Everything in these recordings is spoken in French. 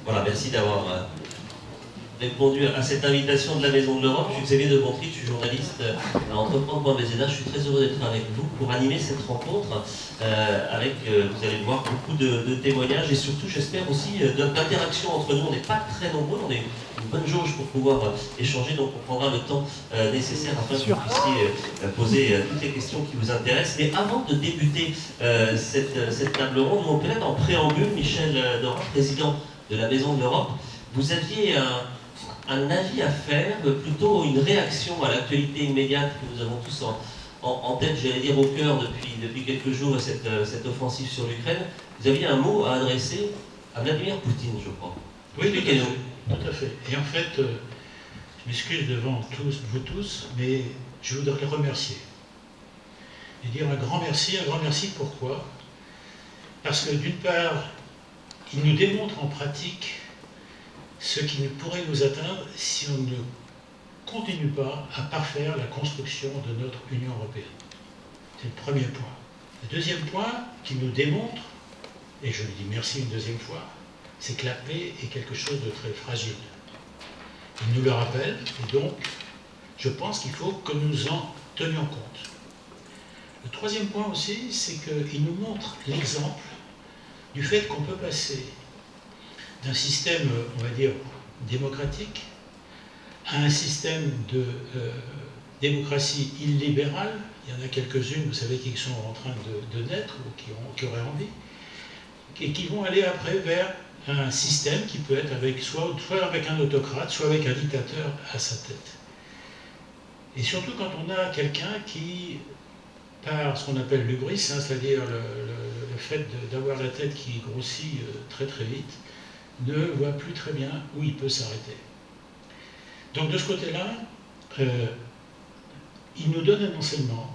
Voilà, merci d'avoir répondu à cette invitation de la Maison de l'Europe. Je suis Xavier de Bontry, je suis journaliste à Entreprendre.bzh. Je suis très heureux d'être avec vous pour animer cette rencontre avec, vous allez le voir, beaucoup de témoignages et surtout, j'espère aussi, d'interactions entre nous. On n'est pas très nombreux, on est une bonne jauge pour pouvoir échanger, donc on prendra le temps nécessaire afin que vous puissiez poser toutes les questions qui vous intéressent. Mais avant de débuter cette table ronde, on peut être en préambule, Michel Dorin, président de la Maison de l'Europe, vous aviez un avis à faire, plutôt une réaction à l'actualité immédiate que nous avons tous en tête, j'allais dire au cœur depuis quelques jours, cette offensive sur l'Ukraine. Vous aviez un mot à adresser à Vladimir Poutine, je crois. Oui, tout à fait. Et en fait, je m'excuse devant vous tous, mais je voudrais le remercier. Et dire un grand merci pourquoi? Parce que d'une part, il nous démontre en pratique ce qui ne pourrait nous atteindre si on ne continue pas à parfaire la construction de notre Union européenne. C'est le premier point. Le deuxième point qui nous démontre, et je lui dis merci une deuxième fois, c'est que la paix est quelque chose de très fragile. Il nous le rappelle, et donc je pense qu'il faut que nous en tenions compte. Le troisième point aussi, c'est qu'il nous montre l'exemple du fait qu'on peut passer d'un système, on va dire, démocratique à un système de démocratie illibérale. Il y en a quelques-unes, vous savez, qui sont en train de naître ou qui auraient envie, et qui vont aller après vers un système qui peut être avec soit avec un autocrate, soit avec un dictateur à sa tête. Et surtout quand on a quelqu'un qui, par ce qu'on appelle l'hubris, hein, c'est-à-dire le fait d'avoir la tête qui grossit très très vite, ne voit plus très bien où il peut s'arrêter. Donc de ce côté-là, il nous donne un enseignement,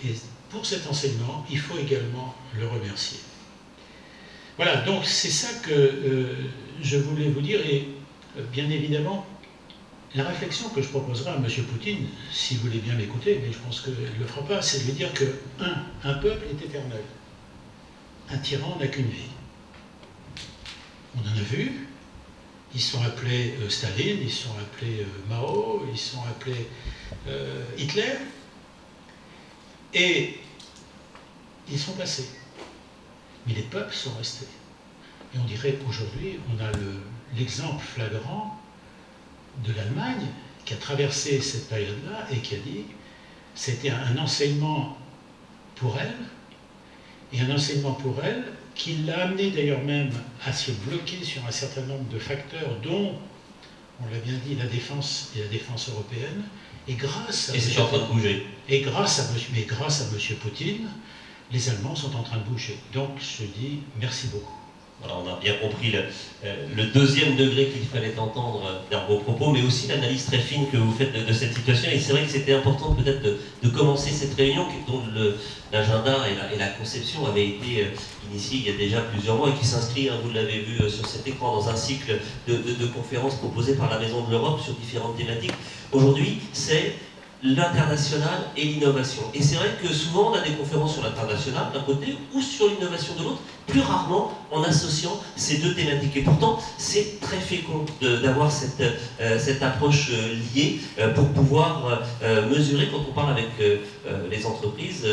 et pour cet enseignement, il faut également le remercier. Voilà, donc c'est ça que je voulais vous dire, et bien évidemment, la réflexion que je proposerai à M. Poutine, si vous voulez bien m'écouter, mais je pense qu'il ne le fera pas, c'est de lui dire que, un peuple est éternel. Un tyran n'a qu'une vie. On en a vu, ils sont appelés Staline, ils sont appelés Mao, ils sont appelés Hitler, et ils sont passés. Mais les peuples sont restés. Et on dirait qu'aujourd'hui, on a l'exemple flagrant de l'Allemagne qui a traversé cette période-là et qui a dit c'était un enseignement pour elle, et un enseignement pour elle qui l'a amené d'ailleurs même à se bloquer sur un certain nombre de facteurs dont, on l'a bien dit, la défense et la défense européenne, et grâce à c'est en train de bouger. Et grâce à M. Poutine, les Allemands sont en train de bouger. Donc je dis merci beaucoup. Voilà, on a bien compris le deuxième degré qu'il fallait entendre dans vos propos, mais aussi l'analyse très fine que vous faites de cette situation. Et c'est vrai que c'était important peut-être de commencer cette réunion dont l'agenda et la conception avaient été initiés il y a déjà plusieurs mois et qui s'inscrit, hein, vous l'avez vu sur cet écran, dans un cycle de conférences proposées par la Maison de l'Europe sur différentes thématiques. Aujourd'hui, c'est l'international et l'innovation. Et c'est vrai que souvent on a des conférences sur l'international d'un côté ou sur l'innovation de l'autre, plus rarement en associant ces deux thématiques. Et pourtant, c'est très fécond d'avoir cette approche liée pour pouvoir mesurer. Quand on parle avec les entreprises,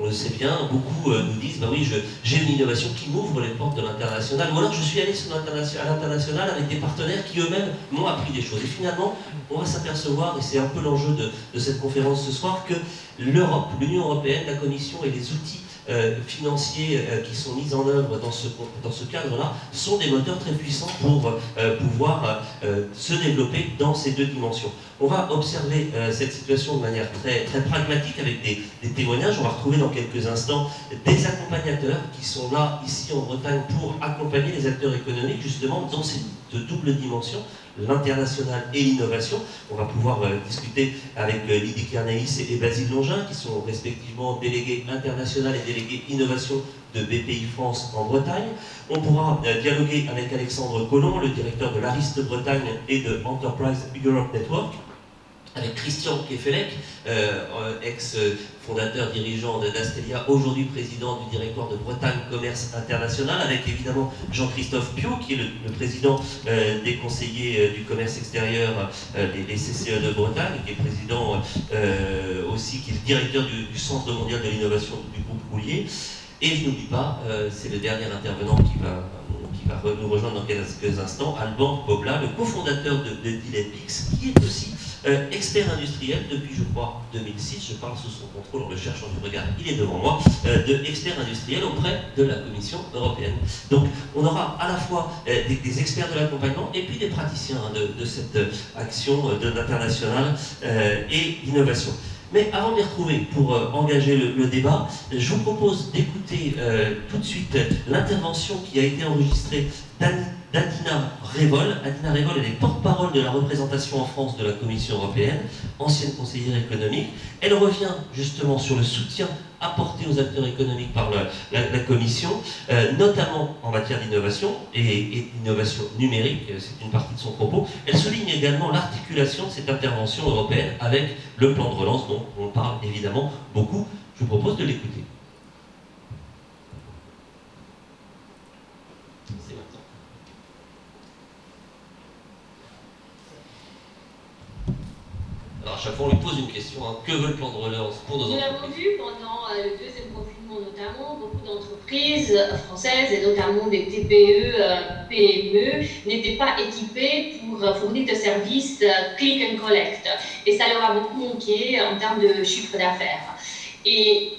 on le sait bien, beaucoup nous disent, bah oui, j'ai une innovation qui m'ouvre les portes de l'international, ou alors je suis allé à l'international avec des partenaires qui eux-mêmes m'ont appris des choses. Et finalement, on va s'apercevoir, et c'est un peu l'enjeu de cette conférence ce soir, que l'Europe, l'Union européenne, la Commission et les outils financiers qui sont mis en œuvre dans ce cadre-là sont des moteurs très puissants pour pouvoir se développer dans ces deux dimensions. On va observer cette situation de manière très, très pragmatique avec des témoignages. On va retrouver dans quelques instants des accompagnateurs qui sont là, ici en Bretagne, pour accompagner les acteurs économiques justement dans ces double dimension, l'international et l'innovation. On va pouvoir discuter avec Lydie Kernaïs et Basile Longin, qui sont respectivement délégués international et délégués innovation de BPI France en Bretagne. On pourra dialoguer avec Alexandre Collomb, le directeur de l'Ariste Bretagne et de Enterprise Europe Network, avec Christian Kefelec, ex-fondateur, dirigeant d'Astelia, aujourd'hui président du directoire de Bretagne Commerce International, avec évidemment Jean-Christophe Piot, qui est le président des conseillers du commerce extérieur, les CCE de Bretagne, qui est président aussi, qui est le directeur du Centre mondial de l'innovation du groupe Roulier. Et je n'oublie pas, c'est le dernier intervenant qui va nous rejoindre dans quelques instants, Alban Pobla, le cofondateur de Dilepix, qui est aussi expert industriel depuis, je crois, 2006, je parle sous son contrôle en le cherchant du regard, il est devant moi, expert industriel auprès de la Commission européenne. Donc on aura à la fois des experts de l'accompagnement et puis des praticiens de cette action de l'international et l'innovation. Mais avant de les retrouver pour engager le débat, je vous propose d'écouter tout de suite l'intervention qui a été enregistrée d'Adina Révol. Adina Révol, elle est porte-parole de la représentation en France de la Commission européenne, ancienne conseillère économique. Elle revient justement sur le soutien apporté aux acteurs économiques par la Commission, notamment en matière d'innovation et d'innovation numérique, c'est une partie de son propos. Elle souligne également l'articulation de cette intervention européenne avec le plan de relance dont on parle évidemment beaucoup. Je vous propose de l'écouter. Alors à chaque fois on lui pose une question, hein. Que veut le plan de relance pour nos entreprises? Nous l'avons vu pendant le deuxième confinement notamment, beaucoup d'entreprises françaises et notamment des TPE, PME n'étaient pas équipées pour fournir de services click and collect et ça leur a beaucoup manqué en termes de chiffre d'affaires. Et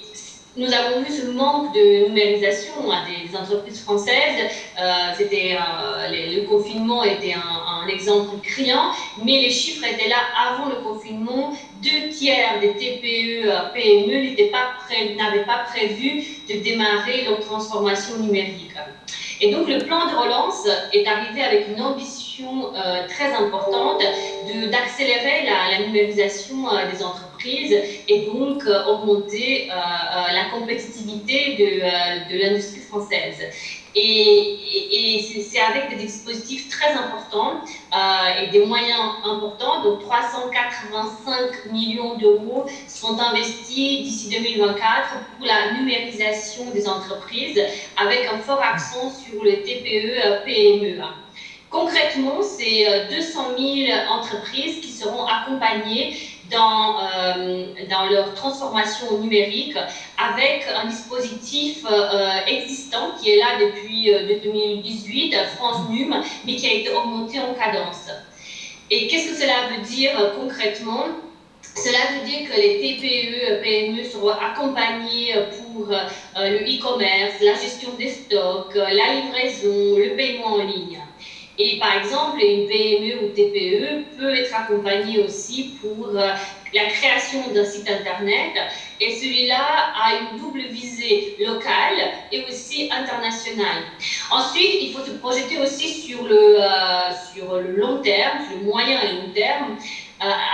nous avons vu ce manque de numérisation des entreprises françaises. Le confinement était un exemple criant, mais les chiffres étaient là avant le confinement. 2/3 des TPE, PME n'avaient pas prévu de démarrer leur transformation numérique. Et donc le plan de relance est arrivé avec une ambition très importante d'accélérer la numérisation des entreprises et donc augmenter la compétitivité de l'industrie française. Et c'est avec des dispositifs très importants et des moyens importants. Donc 385 millions d'euros sont investis d'ici 2024 pour la numérisation des entreprises avec un fort accent sur les TPE, PME. Concrètement, c'est 200 000 entreprises qui seront accompagnées dans leur transformation numérique avec un dispositif existant qui est là depuis 2018, France Num, mais qui a été augmenté en cadence. Et qu'est-ce que cela veut dire concrètement? Cela veut dire que les TPE, PME seront accompagnés pour le e-commerce, la gestion des stocks, la livraison, le paiement en ligne. Et par exemple, une PME ou TPE peut être accompagnée aussi pour la création d'un site internet. Et celui-là a une double visée locale et aussi internationale. Ensuite, il faut se projeter aussi sur le long terme, sur le moyen et long terme,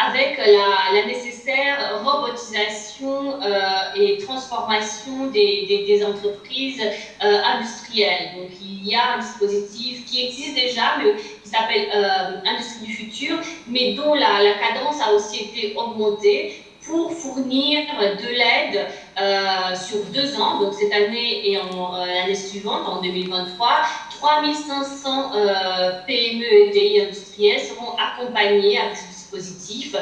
avec la nécessaire robotisation et transformation des entreprises industrielles. Donc il y a un dispositif qui existe déjà, mais qui s'appelle Industrie du futur, mais dont la cadence a aussi été augmentée pour fournir de l'aide sur 2 ans, donc cette année et l'année suivante, en 2023, 3500 PME et TI industriels seront accompagnés avec ce dispositif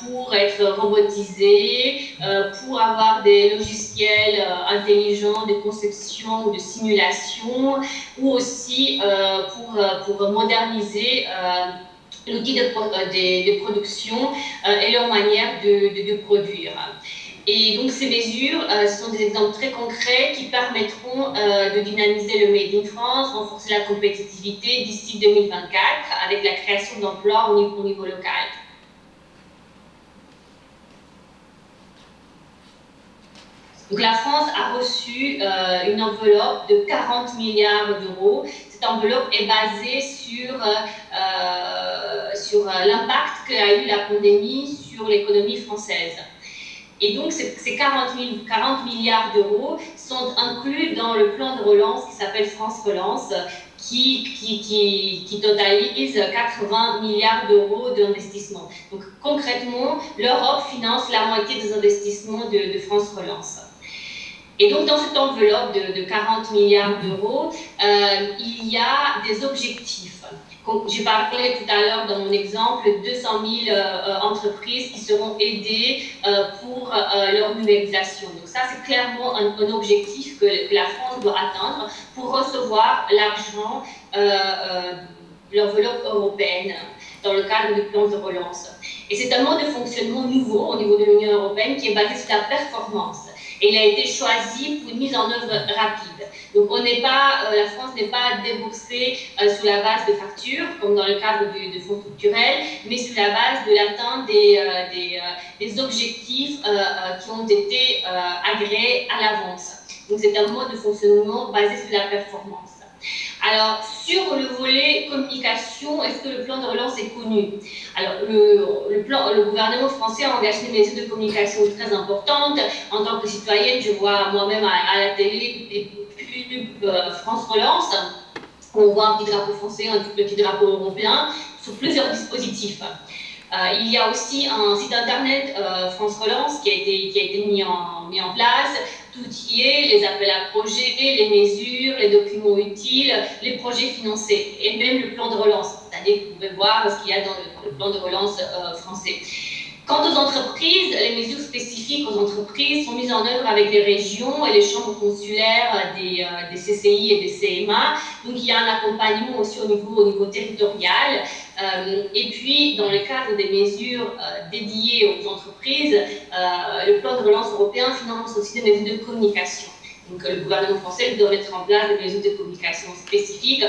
pour être robotisés, pour avoir des logiciels intelligents de conception ou de simulation, ou aussi pour moderniser l'outil de production et leur manière de produire. Et donc ces mesures sont des exemples très concrets qui permettront de dynamiser le Made in France, renforcer la compétitivité d'ici 2024 avec la création d'emplois au niveau local. Donc la France a reçu une enveloppe de 40 milliards d'euros. Cette enveloppe est basée sur l'impact qu'a eu la pandémie sur l'économie française. Et donc ces 40 milliards d'euros sont inclus dans le plan de relance qui s'appelle France Relance, qui totalise 80 milliards d'euros d'investissement. Donc concrètement, l'Europe finance la moitié des investissements de France Relance. Et donc dans cette enveloppe de 40 milliards d'euros, il y a des objectifs. J'ai parlé tout à l'heure dans mon exemple 200 000 entreprises qui seront aidées pour leur numérisation. Donc ça, c'est clairement un objectif que la France doit atteindre pour recevoir l'argent de l'enveloppe européenne dans le cadre du plan de relance. Et c'est un mode de fonctionnement nouveau au niveau de l'Union européenne qui est basé sur la performance. Et il a été choisi pour une mise en œuvre rapide. Donc la France n'est pas déboursée sur la base de factures, comme dans le cadre de fonds structurels, mais sur la base de l'atteinte des objectifs qui ont été agréés à l'avance. Donc c'est un mode de fonctionnement basé sur la performance. Alors, sur le volet communication, est-ce que le plan de relance est connu? Alors, le gouvernement français a engagé des mesures de communication très importantes. En tant que citoyenne, je vois moi-même à la télé des pubs France Relance. On voit un petit drapeau français, un petit drapeau européen, sur plusieurs dispositifs. Il y a aussi un site internet France Relance qui a été mis en place. Tout y est, les appels à projets, les mesures, les documents utiles, les projets financés et même le plan de relance. C'est-à-dire que vous pouvez voir ce qu'il y a dans le plan de relance français. Quant aux entreprises, les mesures spécifiques aux entreprises sont mises en œuvre avec les régions et les chambres consulaires des CCI et des CMA. Donc il y a un accompagnement aussi au niveau territorial. Et puis, dans le cadre des mesures dédiées aux entreprises, le plan de relance européen finance aussi des mesures de communication. Donc le gouvernement français doit mettre en place des mesures de communication spécifiques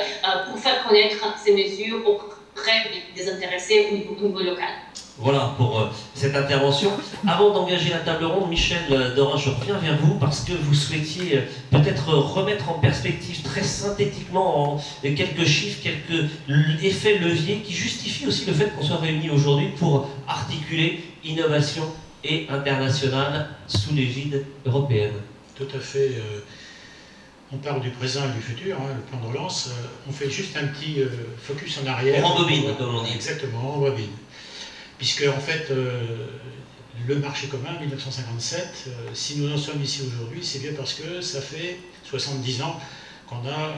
pour faire connaître ces mesures auprès des intéressés au niveau local. Voilà pour cette intervention. Avant d'engager la table ronde, Michel Dorin, je reviens vers vous parce que vous souhaitiez peut-être remettre en perspective très synthétiquement en quelques chiffres, quelques effets leviers qui justifient aussi le fait qu'on soit réunis aujourd'hui pour articuler innovation et internationale sous l'égide européenne. Tout à fait. On parle du présent et du futur, le plan de relance. On fait juste un petit focus en arrière. On rembobine, comme on dit. Exactement, on rembobine. Puisque, en fait, le marché commun, 1957, si nous en sommes ici aujourd'hui, c'est bien parce que ça fait 70 ans qu'on a,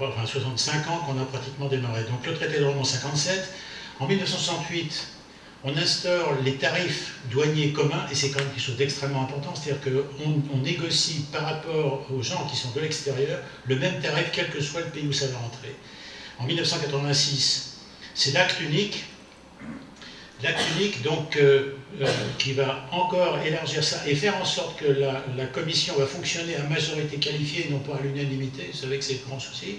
enfin 65 ans qu'on a pratiquement démarré. Donc le traité de Rome en 57, en 1968, on instaure les tarifs douaniers communs, et c'est quand même quelque chose d'extrêmement important, c'est-à-dire qu'on négocie par rapport aux gens qui sont de l'extérieur le même tarif, quel que soit le pays où ça va rentrer. En 1986, c'est l'acte unique, donc, qui va encore élargir ça et faire en sorte que la commission va fonctionner à majorité qualifiée et non pas à l'unanimité. Vous savez que c'est le grand souci.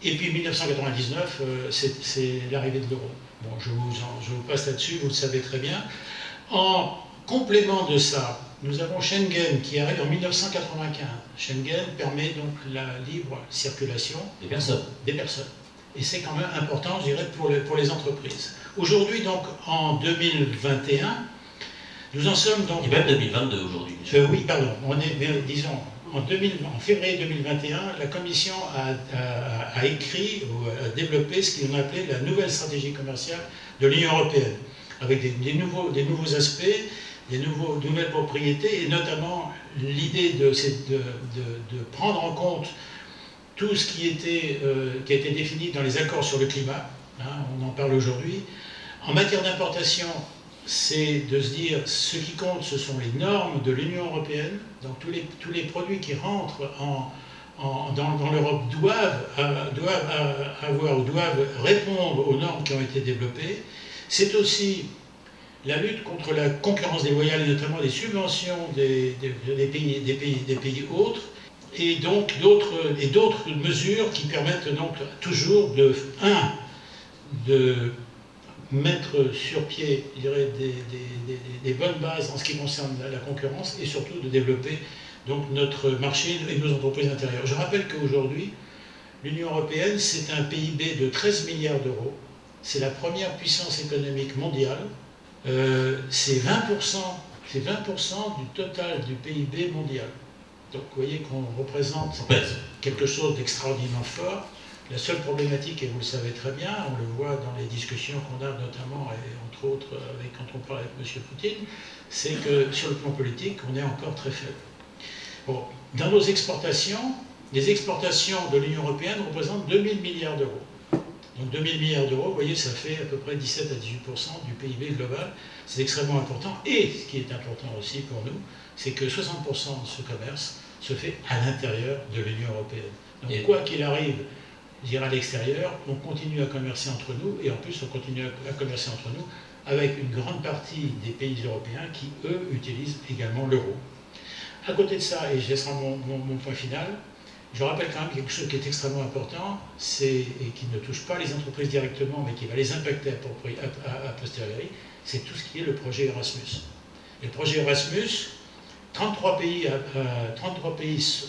Et puis 1999, c'est l'arrivée de l'euro. Bon, je vous passe là-dessus, vous le savez très bien. En complément de ça, nous avons Schengen qui arrive en 1995. Schengen permet donc la libre circulation des personnes. Et c'est quand même important, je dirais, pour les entreprises. Aujourd'hui, donc, en 2021, nous en sommes donc... Et même 2022 aujourd'hui. Oui, pardon. On est, disons, en février 2021, la Commission a écrit ou a développé ce qu'on appelait la nouvelle stratégie commerciale de l'Union européenne, avec des nouveaux aspects, nouvelles propriétés, et notamment l'idée de prendre en compte tout ce qui a été défini dans les accords sur le climat, on en parle aujourd'hui. En matière d'importation, c'est de se dire, ce qui compte, ce sont les normes de l'Union européenne. Donc tous les produits qui rentrent dans l'Europe doivent répondre aux normes qui ont été développées. C'est aussi la lutte contre la concurrence déloyale, et notamment des subventions des pays autres. Et donc d'autres mesures qui permettent donc toujours de mettre sur pied, je dirais, des bonnes bases en ce qui concerne la concurrence et surtout de développer donc notre marché et nos entreprises intérieures. Je rappelle qu'aujourd'hui, l'Union européenne, c'est un PIB de 13 milliards d'euros. C'est la première puissance économique mondiale. C'est 20% du total du PIB mondial. Donc vous voyez qu'on représente quelque chose d'extraordinairement fort. La seule problématique, et vous le savez très bien, on le voit dans les discussions qu'on a notamment, et entre autres quand on parle avec M. Poutine, c'est que sur le plan politique, on est encore très faible. Bon, dans nos exportations, les exportations de l'Union européenne représentent 2000 milliards d'euros. Donc 2000 milliards d'euros, vous voyez, ça fait à peu près 17 à 18% du PIB global. C'est extrêmement important. Et ce qui est important aussi pour nous, c'est que 60% de ce commerce se fait à l'intérieur de l'Union européenne. Donc quoi qu'il arrive, je dirais à l'extérieur, on continue à commercer entre nous, et en plus on continue à commercer entre nous avec une grande partie des pays européens qui, eux, utilisent également l'euro. À côté de ça, et ce sera mon point final, je rappelle quand même quelque chose qui est extrêmement important, et qui ne touche pas les entreprises directement, mais qui va les impacter a posteriori, c'est tout ce qui est le projet Erasmus. Le projet Erasmus, 33 pays,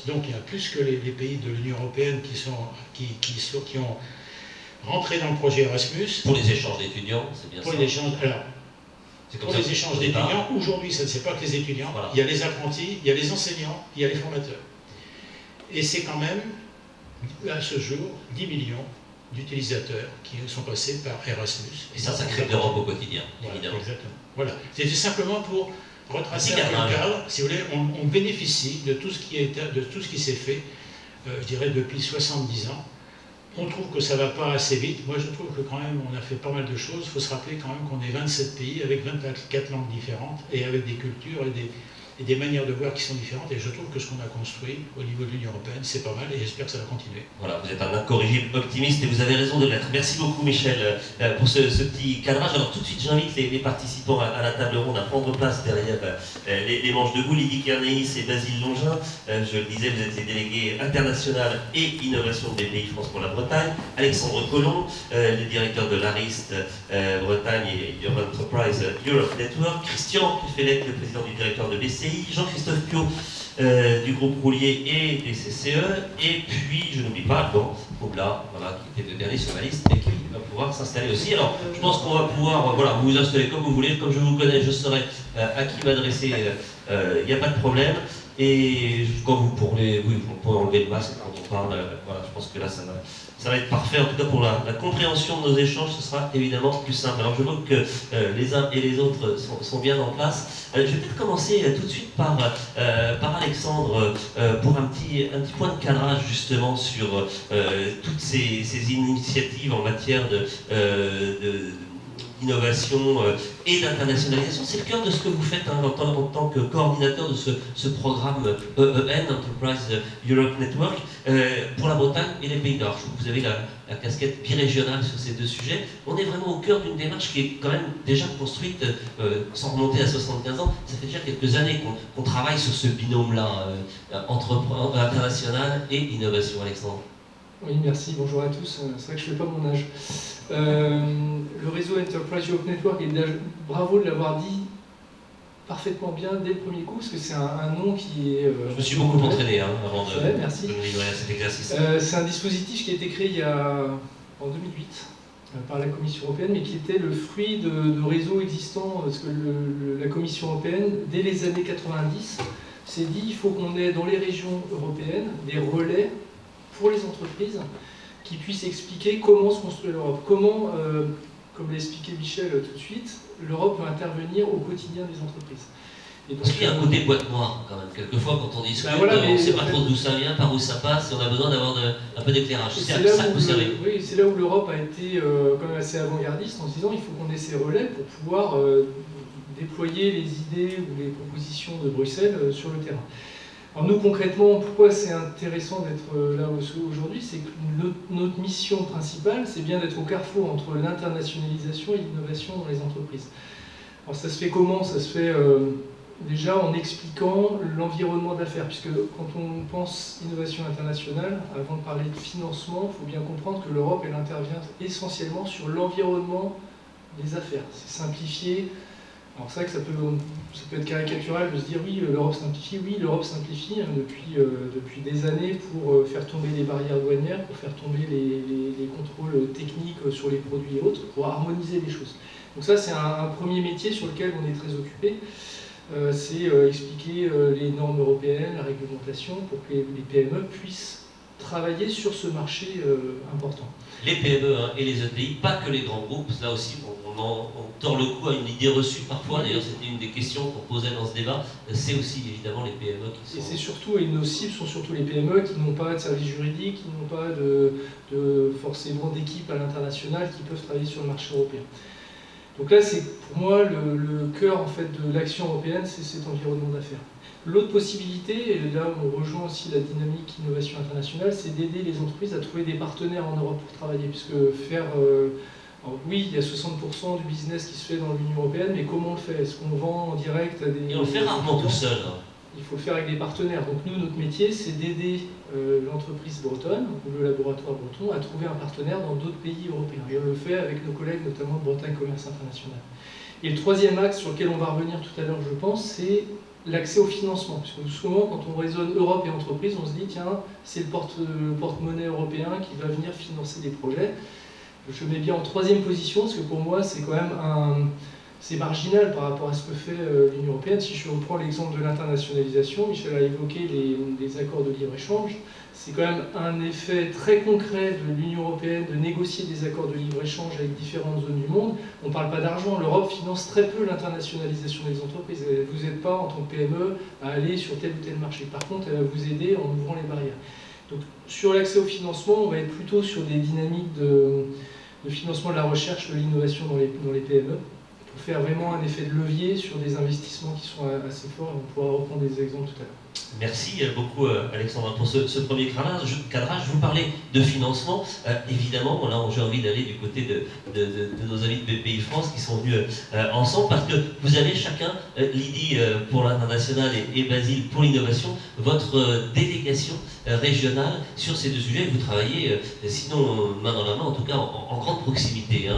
donc il y a plus que les pays de l'Union européenne qui ont rentré dans le projet Erasmus. Pour les échanges d'étudiants, c'est bien pour ça. Les échanges, alors, pour les échanges d'étudiants, aujourd'hui, ça ne c'est pas que les étudiants, voilà. Il y a les apprentis, il y a les enseignants, il y a les formateurs. Et c'est quand même, à ce jour, 10 millions d'utilisateurs qui sont passés par Erasmus. Et ça crée de l'Europe au quotidien, voilà, évidemment. Exactement. Voilà. C'était simplement pour retracer un cadre, si vous voulez, on bénéficie de tout ce qui s'est fait, je dirais, depuis 70 ans. On trouve que ça ne va pas assez vite. Moi, je trouve que quand même, on a fait pas mal de choses. Il faut se rappeler quand même qu'on est 27 pays avec 24 langues différentes et avec des cultures et des manières de voir qui sont différentes. Et je trouve que ce qu'on a construit au niveau de l'Union européenne, c'est pas mal et j'espère que ça va continuer. Voilà, vous êtes un incorrigible optimiste et vous avez raison de l'être. Merci beaucoup, Michel, pour ce petit cadrage. Alors, tout de suite, j'invite les participants à la table ronde à prendre place derrière les manches debout. Lydie Kernéis et Basile Longin. Je le disais, vous êtes les délégués international et innovation des pays France pour la Bretagne. Alexandre Collomb, le directeur de l'ARIST Bretagne et Your Enterprise Europe Network. Christian Pufelec, le président du directeur de BCI. Jean-Christophe Piot du groupe Roulier et des CCE, et puis je n'oublie pas Laurent Faublas, voilà, qui était le dernier sur la liste et qui va pouvoir s'installer aussi. Alors je pense qu'on va pouvoir vous installer comme vous voulez, comme je vous connais, je saurai à qui m'adresser, il n'y a pas de problème. Et quand vous pourrez enlever le masque quand on parle, voilà, je pense que là ça va être parfait, en tout cas pour la compréhension de nos échanges, ce sera évidemment plus simple. Alors je vois que les uns et les autres sont bien en place. Je vais peut-être commencer tout de suite par Alexandre pour un petit point de cadrage justement sur toutes ces initiatives en matière d'innovation et d'internationalisation. C'est le cœur de ce que vous faites en tant que coordinateur de ce programme EEN, Enterprise Europe Network, pour la Bretagne et les Pays d'Or. Je trouve que vous avez la casquette birégionale sur ces deux sujets. On est vraiment au cœur d'une démarche qui est quand même déjà construite, sans remonter à 75 ans. Ça fait déjà quelques années qu'on travaille sur ce binôme-là, entre international et innovation. Alexandre. Oui, merci, bonjour à tous. C'est vrai que je ne fais pas mon âge. Le réseau Enterprise Europe Network, et bravo de l'avoir dit parfaitement bien dès le premier coup, parce que c'est un nom qui est... je me suis beaucoup entraîné avant de me livrer à cet exercice. C'est un dispositif qui a été créé en 2008 par la Commission européenne, mais qui était le fruit de réseaux existants, parce que la Commission européenne, dès les années 90, s'est dit il faut qu'on ait dans les régions européennes des relais pour les entreprises qui puissent expliquer comment se construit l'Europe, comment, comme l'a expliqué Michel tout de suite, l'Europe peut intervenir au quotidien des entreprises. Et donc, parce qu'il y a un côté boîte noire quand même, quelquefois quand on discute, on ne sait pas trop d'où ça vient, par où ça passe, et on a besoin d'avoir un peu d'éclairage. C'est ça que vous servez. Oui, c'est là où l'Europe a été quand même assez avant-gardiste en se disant il faut qu'on ait ces relais pour pouvoir déployer les idées ou les propositions de Bruxelles sur le terrain. Alors nous concrètement, pourquoi c'est intéressant d'être là aujourd'hui, c'est que notre mission principale, c'est bien d'être au carrefour entre l'internationalisation et l'innovation dans les entreprises. Alors ça se fait comment? Ça se fait déjà en expliquant l'environnement d'affaires, puisque quand on pense innovation internationale, avant de parler de financement, il faut bien comprendre que l'Europe, elle intervient essentiellement sur l'environnement des affaires. C'est simplifié. Alors c'est vrai que ça peut être caricatural de se dire oui, l'Europe simplifie, depuis des années pour faire tomber les barrières douanières, pour faire tomber les contrôles techniques sur les produits et autres, pour harmoniser les choses. Donc ça c'est un premier métier sur lequel on est très occupé, c'est expliquer les normes européennes, la réglementation, pour que les PME puissent travailler sur ce marché important. Les PME et les ETI, pas que les grands groupes, là aussi on tord le cou à une idée reçue parfois, d'ailleurs c'était une des questions qu'on posait dans ce débat, c'est aussi évidemment les PME qui sont... Et c'est surtout, et nos cibles sont surtout les PME qui n'ont pas de service juridique, qui n'ont pas forcément d'équipe à l'international, qui peuvent travailler sur le marché européen. Donc là, c'est pour moi le cœur en fait, de l'action européenne, c'est cet environnement d'affaires. L'autre possibilité, et là on rejoint aussi la dynamique innovation internationale, c'est d'aider les entreprises à trouver des partenaires en Europe pour travailler. Puisque faire, oui, il y a 60% du business qui se fait dans l'Union européenne, mais comment on le fait? Est-ce qu'on vend en direct à des... Et on le fait rarement tout seul. Il faut le faire avec des partenaires. Donc nous, notre métier, c'est d'aider l'entreprise bretonne, ou le laboratoire breton, à trouver un partenaire dans d'autres pays européens. Et on le fait avec nos collègues, notamment de Bretagne Commerce International. Et le troisième axe sur lequel on va revenir tout à l'heure, je pense, c'est l'accès au financement. Parce que souvent, quand on raisonne Europe et entreprise, on se dit, tiens, c'est le porte-monnaie européen qui va venir financer des projets. Je mets bien en troisième position, parce que pour moi, c'est quand même c'est marginal par rapport à ce que fait l'Union européenne. Si je reprends l'exemple de l'internationalisation, Michel a évoqué les accords de libre-échange. C'est quand même un effet très concret de l'Union européenne de négocier des accords de libre-échange avec différentes zones du monde. On ne parle pas d'argent. L'Europe finance très peu l'internationalisation des entreprises. Elle ne vous aide pas en tant que PME à aller sur tel ou tel marché. Par contre, elle va vous aider en ouvrant les barrières. Donc, sur l'accès au financement, on va être plutôt sur des dynamiques de financement de la recherche, de l'innovation dans les PME, pour faire vraiment un effet de levier sur des investissements qui sont assez forts. On pourra reprendre des exemples tout à l'heure. Merci beaucoup Alexandre pour ce premier cadrage. Je vous parlais de financement. Évidemment, là j'ai envie d'aller du côté de nos amis de BPI France qui sont venus ensemble parce que vous avez chacun, Lydie pour l'international et Basile pour l'innovation, votre délégation régionale sur ces deux sujets. Vous travaillez, sinon main dans la main, en tout cas en grande proximité.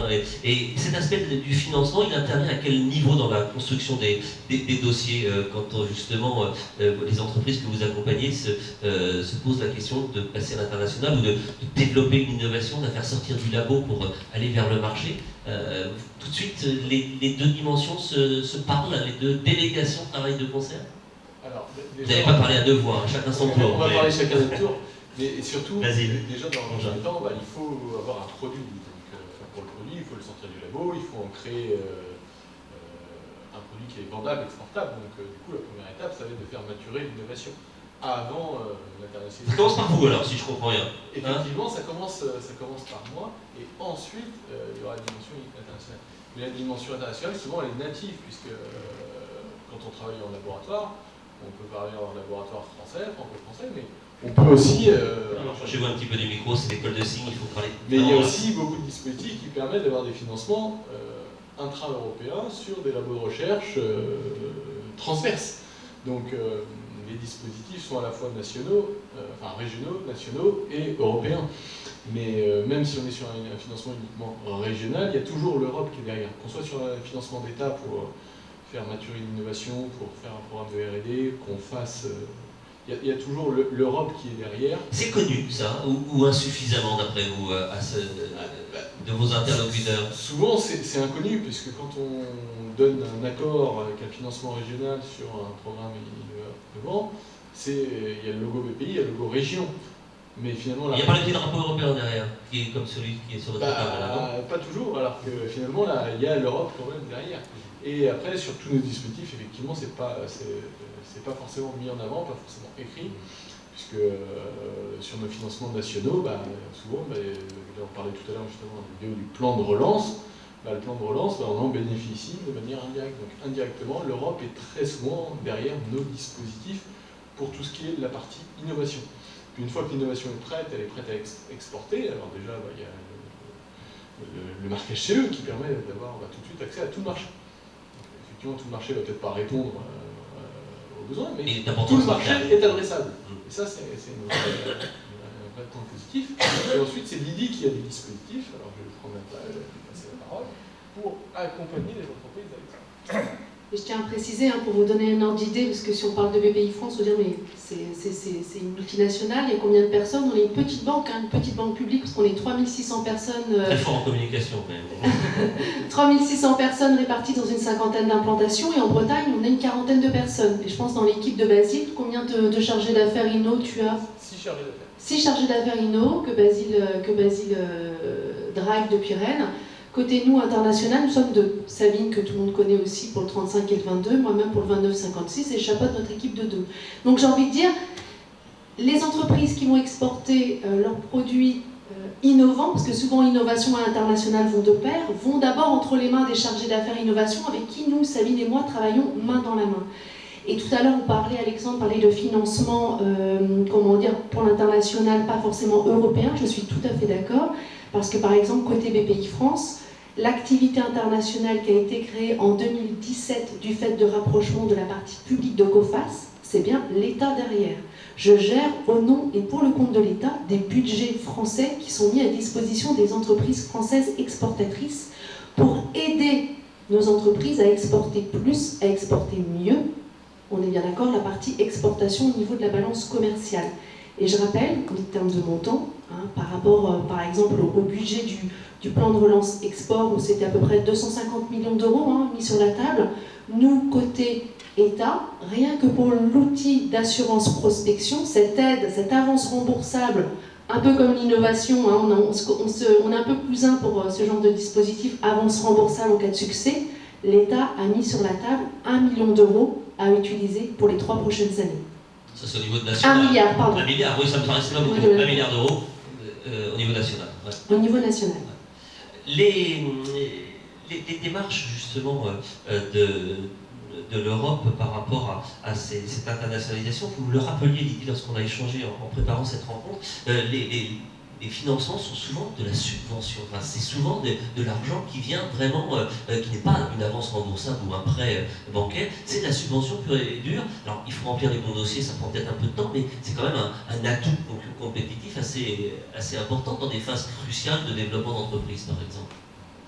Et cet aspect du financement, il intervient à quel niveau dans la construction des dossiers quand justement les entreprises que vous accompagnez se posent la question de passer à l'international ou de développer une innovation, de la faire sortir du labo pour aller vers le marché. Tout de suite, les deux dimensions se parlent, les deux délégations travaillent de concert. Alors, vous n'allez pas parler à deux voix, chacun son tour. On va parler chacun son tour, mais surtout, Basile. déjà dans un premier temps, il faut avoir un produit. Donc, pour le produit, il faut le sortir du labo, il faut en créer un produit qui est vendable, exportable. Donc, du coup, la première étape, ça va être de faire maturer l'innovation avant l'internationalisation. Ça commence par vous alors, si je comprends bien. Effectivement, ça commence par moi, et ensuite, il y aura la dimension internationale. Mais la dimension internationale, souvent, elle est native, puisque quand on travaille en laboratoire, on peut parler en laboratoire français, franco-français, mais on peut aussi... Approchez-vous un petit peu du micro, c'est l'école de signes, il faut parler. Mais il y a aussi beaucoup de dispositifs qui permettent d'avoir des financements intra-européens sur des labos de recherche transverses. Donc les dispositifs sont à la fois nationaux, régionaux, nationaux et européens. Mais même si on est sur un financement uniquement régional, il y a toujours l'Europe qui est derrière. Qu'on soit sur un financement d'État pour faire maturer l'innovation, pour faire un programme de R&D, qu'on fasse... Il y a toujours l'Europe qui est derrière. C'est connu ça, ou insuffisamment d'après vous, de vos interlocuteurs? Souvent c'est inconnu, puisque quand on donne un accord avec un financement régional sur un programme innovant, il y a le logo BPI, il y a le logo région. Mais finalement, il n'y a pas le petit drapeau européen derrière, qui est comme celui qui est sur votre table là, pas toujours, alors que finalement là, il y a l'Europe quand même derrière. Et après, sur tous nos dispositifs, effectivement, c'est pas forcément mis en avant, pas forcément écrit, puisque sur nos financements nationaux, souvent, on parlait tout à l'heure justement du plan de relance, le plan de relance, on en bénéficie de manière indirecte. Donc indirectement, l'Europe est très souvent derrière nos dispositifs pour tout ce qui est de la partie innovation. Puis une fois que l'innovation est prête, elle est prête à exporter. Alors déjà, il y a le marquage CE qui permet d'avoir tout de suite accès à tout le marché. Donc, effectivement, tout le marché ne va peut-être pas répondre aux besoins, mais tout le marché est adressable. Et ça, c'est un vrai point positif. Et ensuite, c'est Lydie qui a des dispositifs, alors je vais prendre passer la parole, pour accompagner les entreprises avec ça. Et je tiens à préciser, pour vous donner un ordre d'idée, parce que si on parle de BPI France, on va dire mais c'est une multinationale, il y a combien de personnes? On est une petite banque publique, parce qu'on est 3600 personnes. Très fort en communication quand même. 3600 personnes réparties dans une cinquantaine d'implantations, et en Bretagne, on a une quarantaine de personnes. Et je pense dans l'équipe de Basile, combien de chargés d'affaires Inno tu as? 6 chargés d'affaires. 6 chargés d'affaires INO que Basile drive depuis Rennes. Côté nous, international, nous sommes 2. Sabine, que tout le monde connaît aussi pour le 35 et le 22, moi-même pour le 29-56, et je chapeaute notre équipe de 2. Donc j'ai envie de dire, les entreprises qui vont exporter leurs produits innovants, parce que souvent innovation et international vont de pair, vont d'abord entre les mains des chargés d'affaires innovation avec qui nous, Sabine et moi, travaillons main dans la main. Et tout à l'heure, Alexandre parlait de financement, pour l'international, pas forcément européen, je suis tout à fait d'accord, parce que par exemple, côté BPI France, l'activité internationale qui a été créée en 2017 du fait de rapprochement de la partie publique de COFAS, c'est bien l'État derrière. Je gère au nom et pour le compte de l'État des budgets français qui sont mis à disposition des entreprises françaises exportatrices pour aider nos entreprises à exporter plus, à exporter mieux. On est bien d'accord, la partie exportation au niveau de la balance commerciale. Et je rappelle, en termes de montant, par rapport par exemple au budget du plan de relance export, où c'était à peu près 250 millions d'euros mis sur la table, nous, côté État, rien que pour l'outil d'assurance prospection, cette aide, cette avance remboursable, un peu comme l'innovation, on est un peu plus pour ce genre de dispositif, avance remboursable en cas de succès, l'État a mis sur la table 1 million d'euros à utiliser pour les 3 prochaines années. Ça c'est au niveau national. 1 milliard, pardon. 1 milliard, oui, ça me paraissait pas beaucoup. 1 milliard d'euros au niveau national. Ouais. Au niveau national. Les démarches justement de l'Europe par rapport à cette internationalisation, vous me le rappeliez, Lydie, lorsqu'on a échangé en préparant cette rencontre, les financements sont souvent de la subvention. Enfin, c'est souvent de l'argent qui vient vraiment, qui n'est pas une avance remboursable ou un prêt bancaire, c'est de la subvention pure et dure. Alors, il faut remplir les bons dossiers, ça prend peut-être un peu de temps, mais c'est quand même un atout compétitif assez important dans des phases cruciales de développement d'entreprise, par exemple.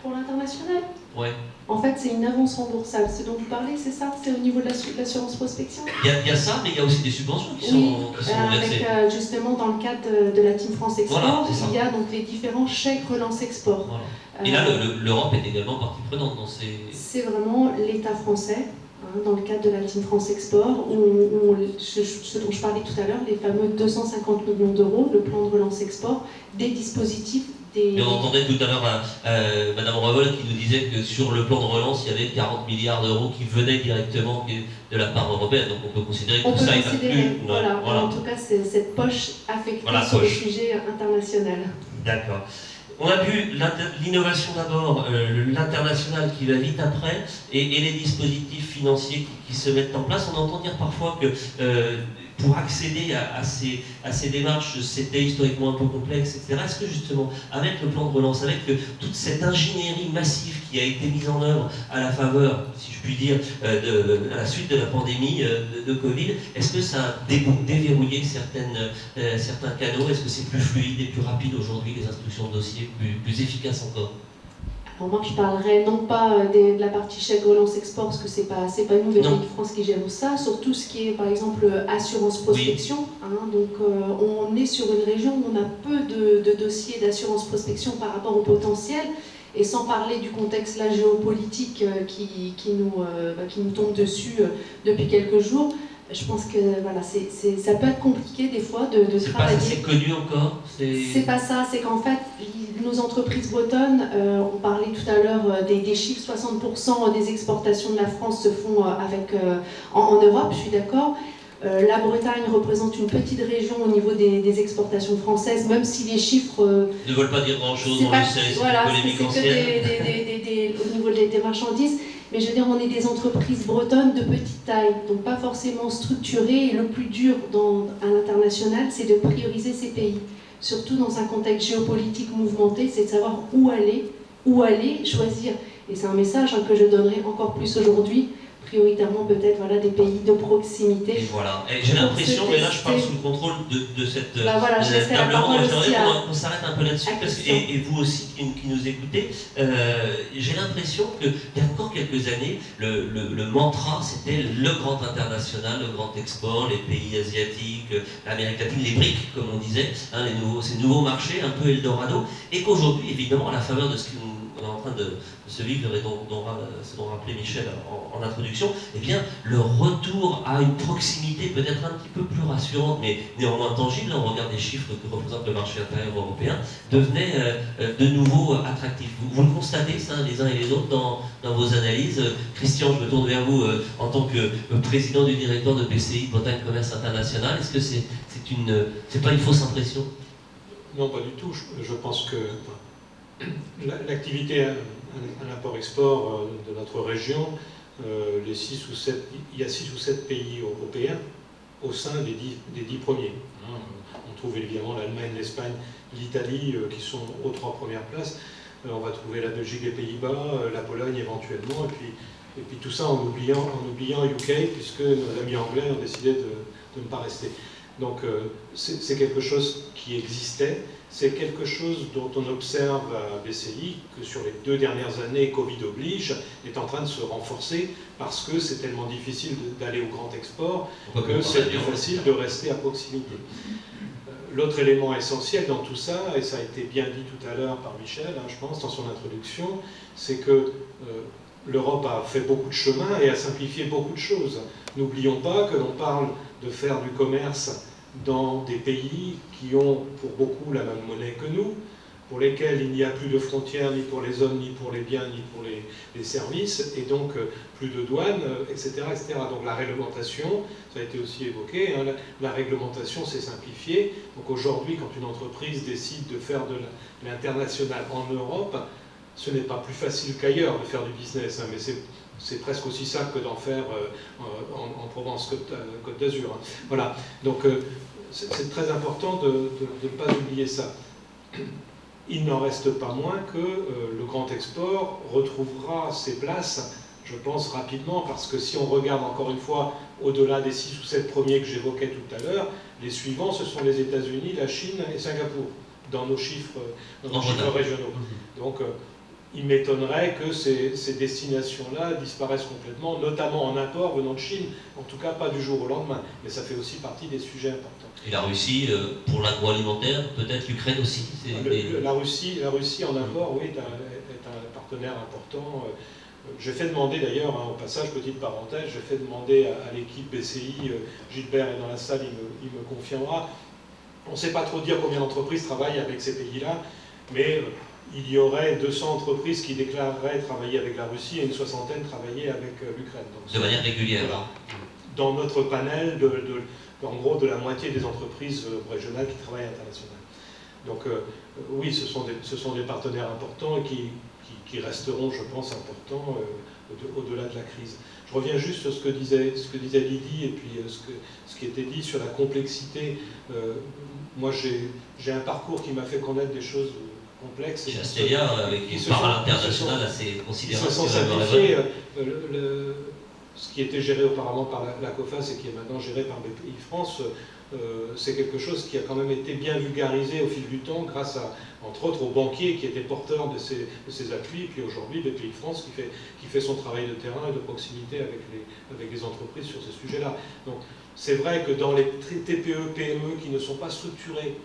Pour l'international ? Ouais. En fait, c'est une avance remboursable. Ce dont vous parlez, c'est ça? C'est au niveau de l'assurance prospection? Il y a ça, mais il y a aussi des subventions qui oui, sont versées. avec justement dans le cadre de la Team France Export, voilà, il y a donc les différents chèques relance export. Voilà. Et là, l'Europe est également partie prenante dans ces... C'est vraiment l'État français, dans le cadre de la Team France Export, ce dont je parlais tout à l'heure, les fameux 250 millions d'euros, le plan de relance export, des dispositifs. Mais on entendait tout à l'heure Madame Revol qui nous disait que sur le plan de relance, il y avait 40 milliards d'euros qui venaient directement de la part européenne. Donc on peut considérer que tout ça est inclus. Voilà. En tout cas, c'est cette poche affectée sur le sujet international. D'accord. On a vu l'innovation d'abord, l'international qui va vite après, et les dispositifs financiers qui se mettent en place. On entend dire parfois que pour accéder à ces démarches, c'était historiquement un peu complexe, etc. Est-ce que justement, avec le plan de relance, avec toute cette ingénierie massive qui a été mise en œuvre à la faveur, si je puis dire, à la suite de la pandémie de Covid, est-ce que ça a déverrouillé certains canaux? Est-ce que c'est plus fluide et plus rapide aujourd'hui, les instructions de dossier, plus efficaces encore? Alors moi, je parlerai non pas de la partie chèque relance export, parce que c'est pas nous, BPI France, qui gérons ça, sur tout ce qui est, par exemple, assurance prospection. Oui. Donc, on est sur une région où on a peu de dossiers d'assurance prospection par rapport au potentiel, et sans parler du contexte là, géopolitique qui nous tombe dessus depuis quelques jours. Je pense que voilà, ça peut être compliqué des fois de travailler. C'est pas assez connu encore? C'est pas ça, c'est qu'en fait, nos entreprises bretonnes, on parlait tout à l'heure des chiffres, 60% des exportations de la France se font en Europe, je suis d'accord. La Bretagne représente une petite région au niveau des exportations françaises, même si les chiffres... ne veulent pas dire grand-chose, on le sait, c'est une polémique ancienne. Au niveau des marchandises. Mais je veux dire, on est des entreprises bretonnes de petite taille, donc pas forcément structurées. Et le plus dur à l'international, c'est de prioriser ces pays. Surtout dans un contexte géopolitique mouvementé, c'est de savoir où aller, choisir. Et c'est un message que je donnerai encore plus aujourd'hui, prioritairement peut-être des pays de proximité. Et voilà. Et j'ai l'impression, mais là je parle sous le contrôle de cette table ronde, on s'arrête un peu là-dessus, et vous aussi qui nous écoutez, j'ai l'impression qu'il y a encore quelques années, le mantra c'était le grand international, le grand export, les pays asiatiques, l'Amérique latine, les BRIC comme on disait, ces nouveaux marchés, un peu Eldorado, et qu'aujourd'hui évidemment à la faveur de ce on est en train de se vivre et ce dont rappelait Michel en introduction, eh bien, le retour à une proximité peut-être un petit peu plus rassurante, mais néanmoins tangible, on regarde les chiffres que représente le marché intérieur européen, devenait de nouveau attractif. Vous le constatez, ça, les uns et les autres, dans vos analyses. Christian, je me tourne vers vous en tant que président du directoire de BCI, Bretagne Commerce International. Est-ce que c'est pas une fausse impression? Non, pas du tout. Je pense que l'activité à l'import-export de notre région, il y a 6 ou 7 pays européens au sein des 10 premiers. On trouve évidemment l'Allemagne, l'Espagne, l'Italie qui sont aux 3 premières places. On va trouver la Belgique, les Pays-Bas, la Pologne éventuellement, et puis tout ça en oubliant UK, puisque nos amis anglais ont décidé de ne pas rester. Donc c'est quelque chose qui existait, c'est quelque chose dont on observe à BCI que sur les 2 dernières années, Covid oblige, est en train de se renforcer parce que c'est tellement difficile d'aller au grand export que c'est plus facile de rester à proximité. L'autre élément essentiel dans tout ça, et ça a été bien dit tout à l'heure par Michel, je pense, dans son introduction, c'est que l'Europe a fait beaucoup de chemin et a simplifié beaucoup de choses. N'oublions pas que l'on parle de faire du commerce dans des pays qui ont pour beaucoup la même monnaie que nous, pour lesquels il n'y a plus de frontières ni pour les hommes, ni pour les biens, ni pour les services, et donc plus de douanes, etc., etc. Donc la réglementation, ça a été aussi évoqué, la réglementation s'est simplifiée. Donc aujourd'hui, quand une entreprise décide de faire de l'international en Europe, ce n'est pas plus facile qu'ailleurs de faire du business, mais c'est presque aussi simple que d'en faire en Provence, Côte d'Azur. Voilà, donc c'est très important de ne pas oublier ça. Il n'en reste pas moins que le grand export retrouvera ses places, je pense, rapidement, parce que si on regarde encore une fois au-delà des 6 ou 7 premiers que j'évoquais tout à l'heure, les suivants, ce sont les États-Unis, la Chine et Singapour, dans nos chiffres régionaux. Donc, il m'étonnerait que ces destinations-là disparaissent complètement, notamment en import venant de Chine, en tout cas pas du jour au lendemain, mais ça fait aussi partie des sujets importants. Et la Russie, pour l'agroalimentaire, peut-être l'Ukraine aussi la Russie en import, oui, est un partenaire important. J'ai fait demander d'ailleurs, au passage, petite parenthèse, j'ai fait demander à l'équipe BCI, Gilbert est dans la salle, il me confirmera, on ne sait pas trop dire combien d'entreprises travaillent avec ces pays-là, mais il y aurait 200 entreprises qui déclareraient travailler avec la Russie et une 60aine travailler avec l'Ukraine. De manière régulière. Voilà. Dans notre panel, en gros, de la moitié des entreprises régionales qui travaillent à l'international. Donc oui, ce sont des partenaires importants qui resteront, je pense, importants au-delà de la crise. Je reviens juste sur ce que disait Lydie et puis ce qui était dit sur la complexité. Moi, j'ai un parcours qui m'a fait connaître des choses complexes. Chez Astelia, avec une part à l'international assez considérable. Qui se sont simplifiés. Ce qui était géré auparavant par la COFAS et qui est maintenant géré par BPI France, c'est quelque chose qui a quand même été bien vulgarisé au fil du temps grâce à, entre autres, aux banquiers qui étaient porteurs de ces appuis, et puis aujourd'hui BPI France qui fait son travail de terrain et de proximité avec les entreprises sur ces sujets-là. Donc c'est vrai que dans les TPE, PME qui ne sont pas structurés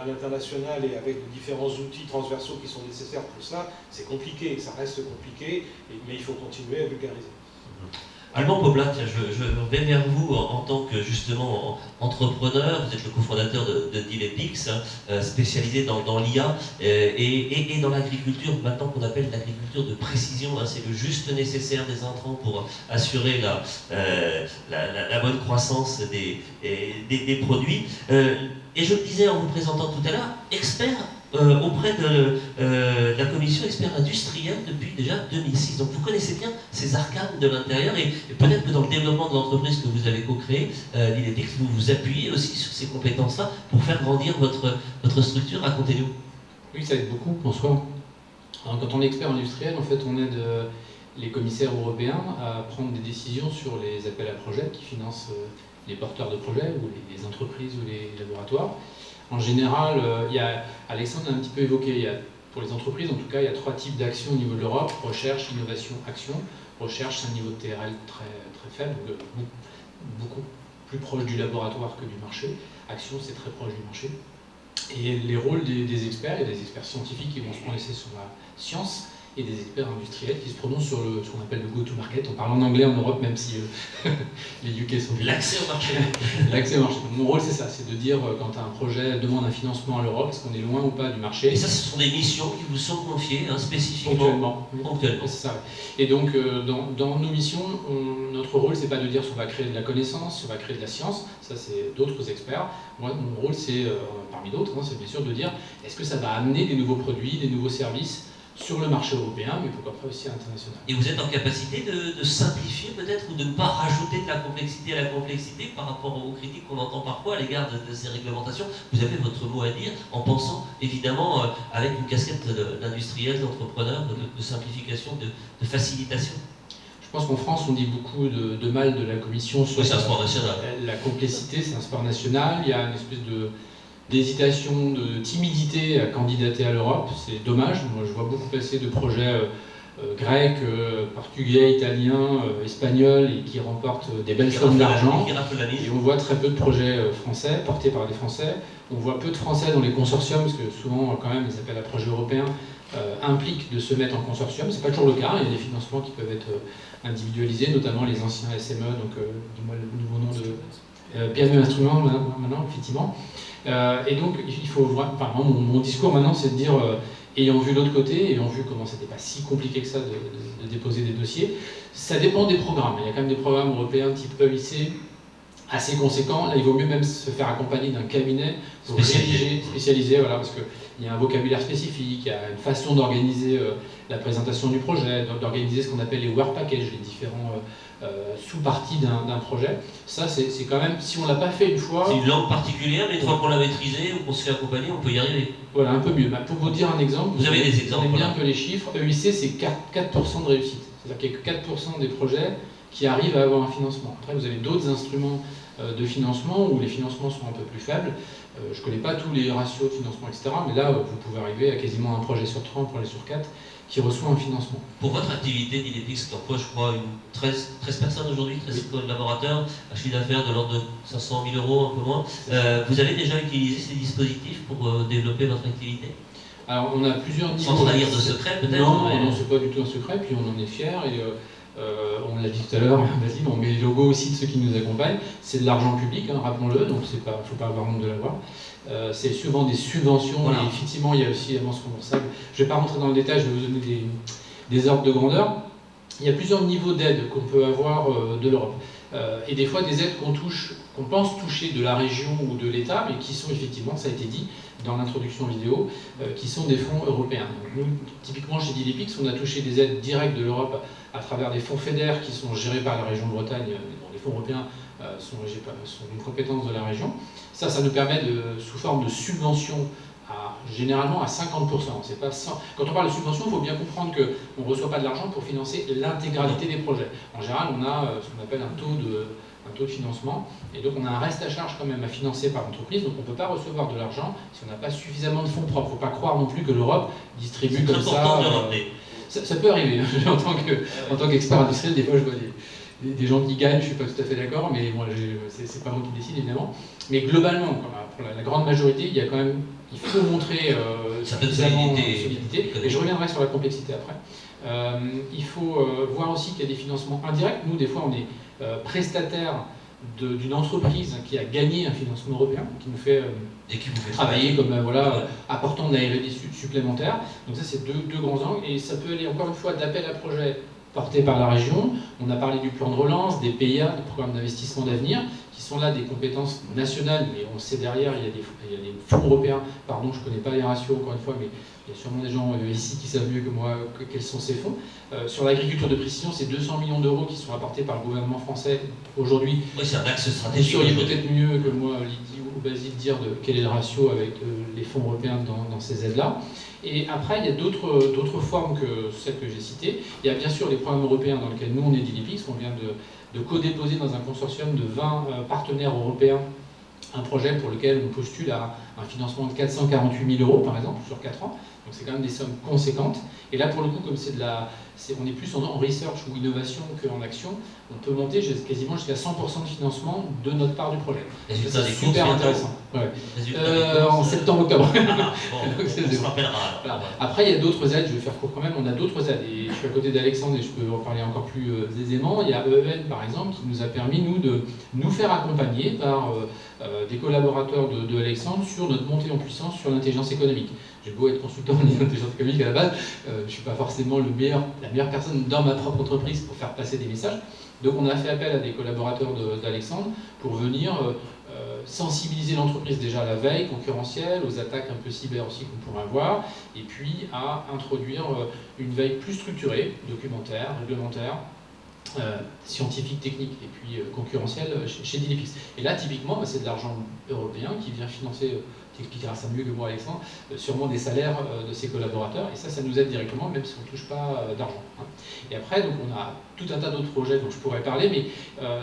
à l'international et avec les différents outils transversaux qui sont nécessaires pour ça, c'est compliqué, ça reste compliqué, mais il faut continuer à vulgariser. Alban Poblat, je vais vers vous en tant que justement entrepreneur. Vous êtes le cofondateur de Dilepix, spécialisé dans l'IA et dans l'agriculture, maintenant qu'on appelle l'agriculture de précision. C'est le juste nécessaire des intrants pour assurer la bonne croissance des produits. Et je le disais en vous présentant tout à l'heure, expert auprès de la commission expert industriel depuis déjà 2006. Donc vous connaissez bien ces arcanes de l'intérieur et peut-être que dans le développement de l'entreprise que vous avez co-créée, Dilepix, vous vous appuyez aussi sur ces compétences-là pour faire grandir votre structure. Racontez-nous. Oui, ça aide beaucoup en soi. Alors, quand on est expert industriel, en fait, on aide les commissaires européens à prendre des décisions sur les appels à projets qui financent les porteurs de projets ou les entreprises ou les laboratoires. En général, Alexandre a un petit peu évoqué, pour les entreprises en tout cas, il y a 3 types d'actions au niveau de l'Europe: recherche, innovation, action. Recherche, c'est un niveau de TRL très, très faible, beaucoup plus proche du laboratoire que du marché. Action, c'est très proche du marché. Et les rôles des experts, il y a des experts scientifiques qui vont se prononcer sur la science, et des experts industriels qui se prononcent sur ce qu'on appelle le go-to-market. On parle en anglais en Europe, même si les UK sont... L'accès au marché. L'accès au marché. Mon rôle, c'est ça, c'est de dire quand un projet demande un financement à l'Europe, est-ce qu'on est loin ou pas du marché. Et ça, ce sont des missions qui vous sont confiées, spécifiquement. Ponctuellement. C'est ça. Et donc, dans nos missions, notre rôle, c'est pas de dire si on va créer de la connaissance, si on va créer de la science, ça c'est d'autres experts. Moi, mon rôle, c'est, parmi d'autres, c'est bien sûr de dire, est-ce que ça va amener des nouveaux produits, des nouveaux services sur le marché européen, mais pourquoi pas aussi à l'international. Et vous êtes en capacité de simplifier peut-être, ou de ne pas rajouter de la complexité à la complexité par rapport aux critiques qu'on entend parfois à l'égard de ces réglementations. Vous avez votre mot à dire en pensant évidemment avec une casquette d'industriel, d'entrepreneur, de simplification, de facilitation. Je pense qu'en France, on dit beaucoup de mal de la Commission sur oui, c'est un sport national. La complexité, c'est un sport national, il y a une espèce d'hésitation, de timidité à candidater à l'Europe, c'est dommage. Moi je vois beaucoup passer de projets grecs, portugais, italiens, espagnols, et qui remportent des belles sommes d'argent. Et on voit très peu de projets français, portés par des Français. On voit peu de Français dans les consortiums, parce que souvent quand même les appels à projets européens impliquent de se mettre en consortium. C'est pas toujours le cas, il y a des financements qui peuvent être individualisés, notamment les anciens SME, donc dis-moi le nouveau nom de PME Instruments maintenant, effectivement. Et donc, il faut voir, enfin, mon discours maintenant, c'est de dire, ayant vu l'autre côté, ayant vu comment c'était pas si compliqué que ça de déposer des dossiers, ça dépend des programmes. Il y a quand même des programmes européens type EIC assez conséquents. Là, il vaut mieux même se faire accompagner d'un cabinet spécialisé, voilà, parce qu'il y a un vocabulaire spécifique, il y a une façon d'organiser la présentation du projet, d'organiser ce qu'on appelle les work packages, les différents sous-parties d'un projet. Ça, c'est quand même, si on ne l'a pas fait une fois... C'est une langue particulière, mais une fois qu'on l'a maîtrisée ou qu'on se fait accompagner, on peut y arriver. Voilà, un peu mieux. Pour vous dire un exemple, vous avez des exemples. On aime bien un peu les chiffres. EIC, c'est 4% de réussite. C'est-à-dire qu'il n'y a que 4% des projets qui arrivent à avoir un financement. Après, vous avez d'autres instruments de financement où les financements sont un peu plus faibles. Je ne connais pas tous les ratios de financement, etc. Mais là, vous pouvez arriver à quasiment un projet sur 3, un projet sur 4 qui reçoit un financement. Pour votre activité d'Illepix, qui emploie, je crois, 13 personnes aujourd'hui, 13 collaborateurs, un chiffre d'affaires de l'ordre de 500 000 euros, un peu moins, vous avez déjà utilisé ces dispositifs pour développer votre activité? Alors, on a plusieurs niveaux. Sans trahir de secret, peut-être? Non, c'est pas du tout un secret, puis on en est fiers. Et, on l'a dit tout à l'heure, vas-y, on met les logos aussi de ceux qui nous accompagnent. C'est de l'argent public, hein, rappelons-le, donc il ne faut pas avoir honte de l'avoir. C'est souvent des subventions, voilà. Et effectivement, il y a aussi l'avance remboursable. Je ne vais pas rentrer dans le détail, je vais vous donner des ordres de grandeur. Il y a plusieurs niveaux d'aide qu'on peut avoir de l'Europe. Et des fois, des aides qu'on pense toucher de la région ou de l'État, mais qui sont effectivement, ça a été dit dans l'introduction vidéo, qui sont des fonds européens. Donc, nous, typiquement, chez Illepix, on a touché des aides directes de l'Europe à travers des fonds FEDER qui sont gérés par la région de Bretagne, mais dont les fonds européens sont une compétence de la région. Ça nous permet, sous forme de subvention, généralement à 50%. C'est pas 100. Quand on parle de subvention, il faut bien comprendre qu'on ne reçoit pas de l'argent pour financer l'intégralité des projets. En général, on a ce qu'on appelle un taux de financement, et donc on a un reste à charge quand même à financer par l'entreprise, donc on ne peut pas recevoir de l'argent si on n'a pas suffisamment de fonds propres. Il ne faut pas croire non plus que l'Europe distribue comme ça. Ça peut arriver. En tant qu'expert industriel, des fois je vois des gens qui gagnent, je ne suis pas tout à fait d'accord, mais moi, c'est pas moi qui décide évidemment. Mais globalement, pour la grande majorité, il faut montrer suffisamment de solidité. Et je reviendrai sur la complexité après. Il faut voir aussi qu'il y a des financements indirects. Nous, des fois, on est prestataire d'une entreprise qui a gagné un financement européen, qui nous fait travailler comme apportant de la R&D supplémentaire. Donc ça, c'est deux grands angles. Et ça peut aller encore une fois d'appel à projet porté par la région. On a parlé du plan de relance, des PIA, des programmes d'investissement d'avenir, qui sont là des compétences nationales, mais on le sait derrière, il y a des fonds européens. Pardon, je ne connais pas les ratios encore une fois, mais il y a sûrement des gens ici qui savent mieux que moi quels sont ces fonds. Sur l'agriculture de précision, c'est 200 millions d'euros qui sont apportés par le gouvernement français aujourd'hui. Oui, c'est un axe stratégique. Vous sauriez peut-être mieux que moi, Lydie ou Basile, dire quel est le ratio avec les fonds européens dans ces aides-là. Et après, il y a d'autres formes que celles que j'ai citées. Il y a bien sûr les programmes européens dans lesquels nous, on est d'Illepix. On vient de co-déposer dans un consortium de 20 partenaires européens un projet pour lequel on postule à un financement de 448 000 euros, par exemple, sur 4 ans. Donc c'est quand même des sommes conséquentes. Et là, pour le coup, comme on est plus en research ou innovation qu'en action, on peut monter quasiment jusqu'à 100% de financement de notre part du projet. C'est super intéressant. Ouais. Résultat En septembre-octobre. Ah, bon, on se rappellera. Voilà. Après, il y a d'autres aides, je vais faire court quand même, on a d'autres aides, et je suis à côté d'Alexandre et je peux en parler encore plus aisément. Il y a EEN par exemple qui nous a permis, nous, de nous faire accompagner par des collaborateurs de Alexandre sur notre montée en puissance sur l'intelligence économique. J'ai beau être consultant en intelligence économique à la base, je ne suis pas forcément la meilleure personne dans ma propre entreprise pour faire passer des messages. Donc on a fait appel à des collaborateurs d'Alexandre pour venir sensibiliser l'entreprise déjà à la veille concurrentielle, aux attaques un peu cyber aussi qu'on pourrait avoir, et puis à introduire une veille plus structurée, documentaire, réglementaire, scientifique, technique et puis concurrentielle chez Dilepix. Et là, typiquement, c'est de l'argent européen qui vient financer, tu expliqueras ça mieux que moi, Alexandre, sûrement des salaires de ses collaborateurs, et ça nous aide directement, même si on ne touche pas d'argent. Et après, donc, on a tout un tas d'autres projets dont je pourrais parler, mais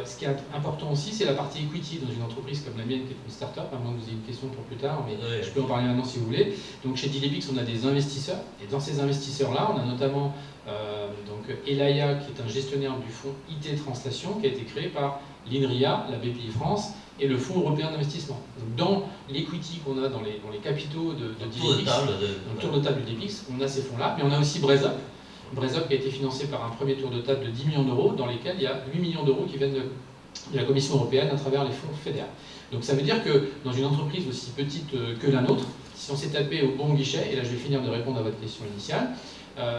ce qui est important aussi, c'est la partie equity dans une entreprise comme la mienne, qui est une start-up, à moins que vous ayez une question pour plus tard, mais je peux en parler maintenant si vous voulez. Donc chez Dilepix, on a des investisseurs, et dans ces investisseurs-là, on a notamment donc Elaya, qui est un gestionnaire du fonds IT Translation, qui a été créé par l'INRIA, la BPI France, et le Fonds européen d'investissement. Donc dans l'equity qu'on a dans les capitaux de Dilepix, dans le tour de table de Dilepix, on a ces fonds-là, mais on a aussi Brezup qui a été financé par un premier tour de table de 10 millions d'euros, dans lesquels il y a 8 millions d'euros qui viennent de la Commission européenne à travers les fonds fédéraux. Donc ça veut dire que dans une entreprise aussi petite que la nôtre, si on s'est tapé au bon guichet, et là je vais finir de répondre à votre question initiale,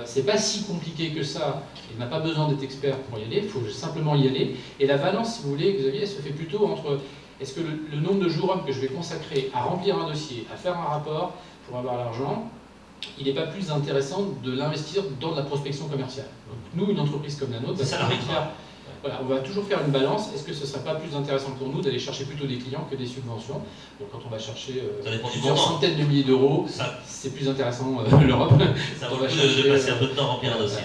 c'est pas si compliqué que ça, il n'a pas besoin d'être expert pour y aller, il faut simplement y aller. Et la balance, si vous voulez, Xavier, elle se fait plutôt entre est-ce que le nombre de jours que je vais consacrer à remplir un dossier, à faire un rapport pour avoir l'argent, il n'est pas plus intéressant de l'investir dans de la prospection commerciale. Donc, nous, une entreprise comme la nôtre, voilà, on va toujours faire une balance. Est-ce que ce ne serait pas plus intéressant pour nous d'aller chercher plutôt des clients que des subventions? Donc quand on va chercher plusieurs centaines de milliers d'euros, c'est plus intéressant l'Europe. Ça vaut le coup de passer un peu de temps à remplir un dossier.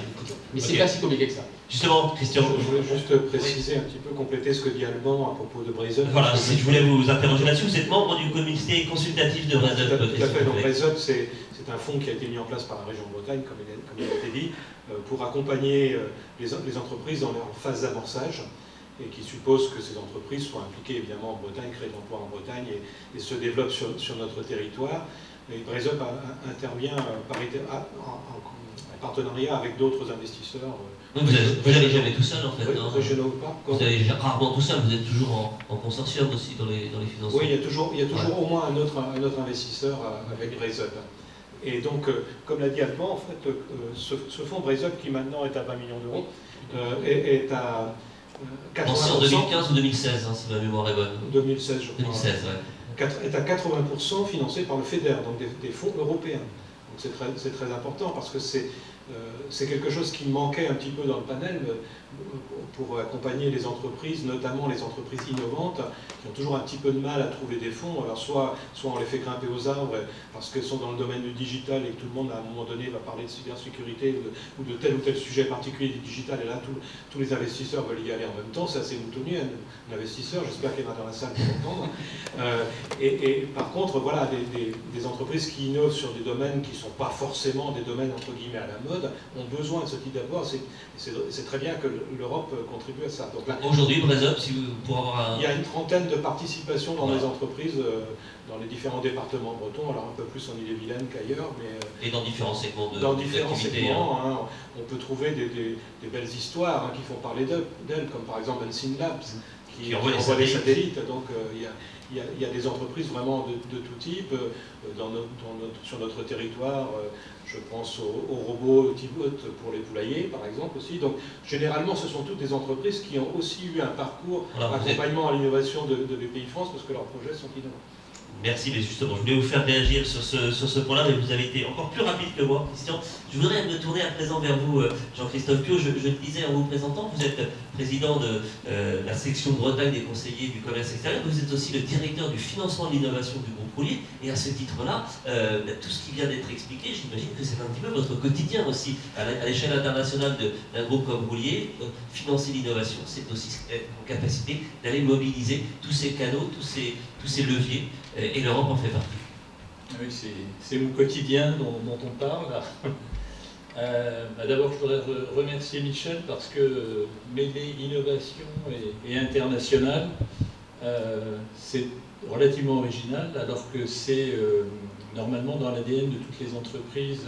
Mais c'est pas si compliqué que ça. Justement, Christian. Je voulais juste préciser un petit peu, compléter ce que dit Alban à propos de Brezup. Voilà, si je voulais vous interroger là-dessus, vous êtes membre du comité consultatif de Brezup. Tout à fait. Donc Brezup, c'est un fonds qui a été mis en place par la région de Bretagne, comme il a été dit, pour accompagner les entreprises dans leur phase d'amorçage, et qui suppose que ces entreprises soient impliquées évidemment en Bretagne, créent de l'emploi en Bretagne et se développent sur notre territoire. Et Brezup intervient en partenariat avec d'autres investisseurs. Donc vous n'allez jamais tout seul en fait, non? Régionaux ou pas. Vous allez rarement tout seul, vous êtes toujours en consortium aussi dans les financements. Oui, il y a toujours au moins un autre investisseur avec Brezup. Et donc, comme l'a dit Alban, en fait, ce fonds Brezup, qui maintenant est à 20 millions d'euros, est à 80%. En 2015 ou 2016, hein, si ma mémoire est bonne. 2016, je crois. 2016, ouais. Est à 80% financé par le FEDER, donc des fonds européens. Donc c'est très important parce que c'est quelque chose qui manquait un petit peu dans le panel pour accompagner les entreprises, notamment les entreprises innovantes, qui ont toujours un petit peu de mal à trouver des fonds. Alors soit on les fait grimper aux arbres parce qu'elles sont dans le domaine du digital et que tout le monde à un moment donné va parler de cybersécurité ou de tel ou tel sujet particulier du digital, et là tous les investisseurs veulent y aller en même temps. C'est assez moutonnier, un investisseur, j'espère qu'il y en a dans la salle pour entendre. Et par contre, voilà, des entreprises qui innovent sur des domaines qui ne sont pas forcément des domaines entre guillemets à la mode, ont besoin de ce type d'apport. C'est très bien que l'Europe contribue à ça. Aujourd'hui, Brezup, pour avoir il y a une trentaine de participations dans les entreprises, dans les différents départements bretons, alors un peu plus en Ille-et-Vilaine qu'ailleurs, mais et dans différents segments dans différents segments, hein, on peut trouver des belles histoires hein, qui font parler d'elles, comme par exemple Unseen Labs, qui envoie des satellites. Donc il y a des entreprises vraiment de tout type sur notre territoire. Je pense aux robots T-Bot pour les poulaillers, par exemple, aussi. Donc, généralement, ce sont toutes des entreprises qui ont aussi eu un parcours d'accompagnement à l'innovation de BPI France, parce que leurs projets sont innovants. Merci, mais justement, je voulais vous faire réagir sur ce point-là, mais vous avez été encore plus rapide que moi, Christian. Je voudrais me tourner à présent vers vous, Jean-Christophe Piot. Je le disais en vous présentant, vous êtes président de la section Bretagne des conseillers du commerce extérieur. Vous êtes aussi le directeur du financement de l'innovation du groupe Roulier. Et à ce titre-là, tout ce qui vient d'être expliqué, j'imagine que c'est un petit peu votre quotidien aussi. À l'échelle internationale d'un groupe comme Roulier, financer l'innovation, c'est aussi être en capacité d'aller mobiliser tous ces canaux, tous ces leviers. Et l'Europe en fait partie. Oui, c'est mon quotidien dont on parle. D'abord, je voudrais remercier Michel parce que mêler innovation et international, c'est relativement original, alors que c'est normalement dans l'ADN de toutes les entreprises.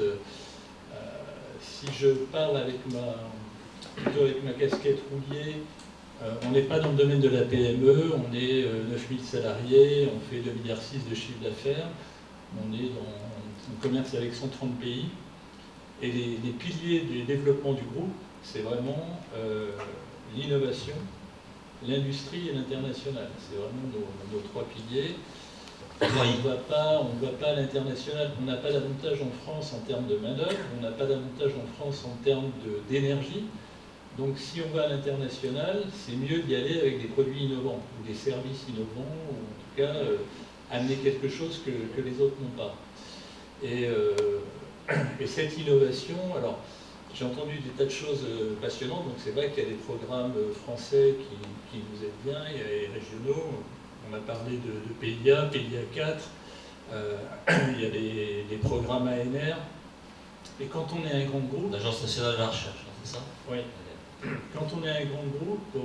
Si je parle plutôt avec ma casquette roulier, on n'est pas dans le domaine de la PME, on est 9000 salariés, on fait 2,6 milliards de chiffre d'affaires, on est on commerce avec 130 pays, et les piliers du développement du groupe, c'est vraiment l'innovation, l'industrie et l'international. C'est vraiment nos trois piliers. On ne va pas à l'international. On n'a pas d'avantage en France en termes de main-d'œuvre, on n'a pas d'avantage en France en termes d'énergie. Donc si on va à l'international, c'est mieux d'y aller avec des produits innovants, ou des services innovants, ou en tout cas amener quelque chose que les autres n'ont pas. Et cette innovation, alors j'ai entendu des tas de choses passionnantes, donc c'est vrai qu'il y a des programmes français qui nous aident bien, il y a les régionaux. On a parlé de PIA, PIA 4, il y a des programmes ANR. Et quand on est un grand groupe... L'Agence nationale de la recherche, c'est ça? Oui. Quand on est un grand groupe,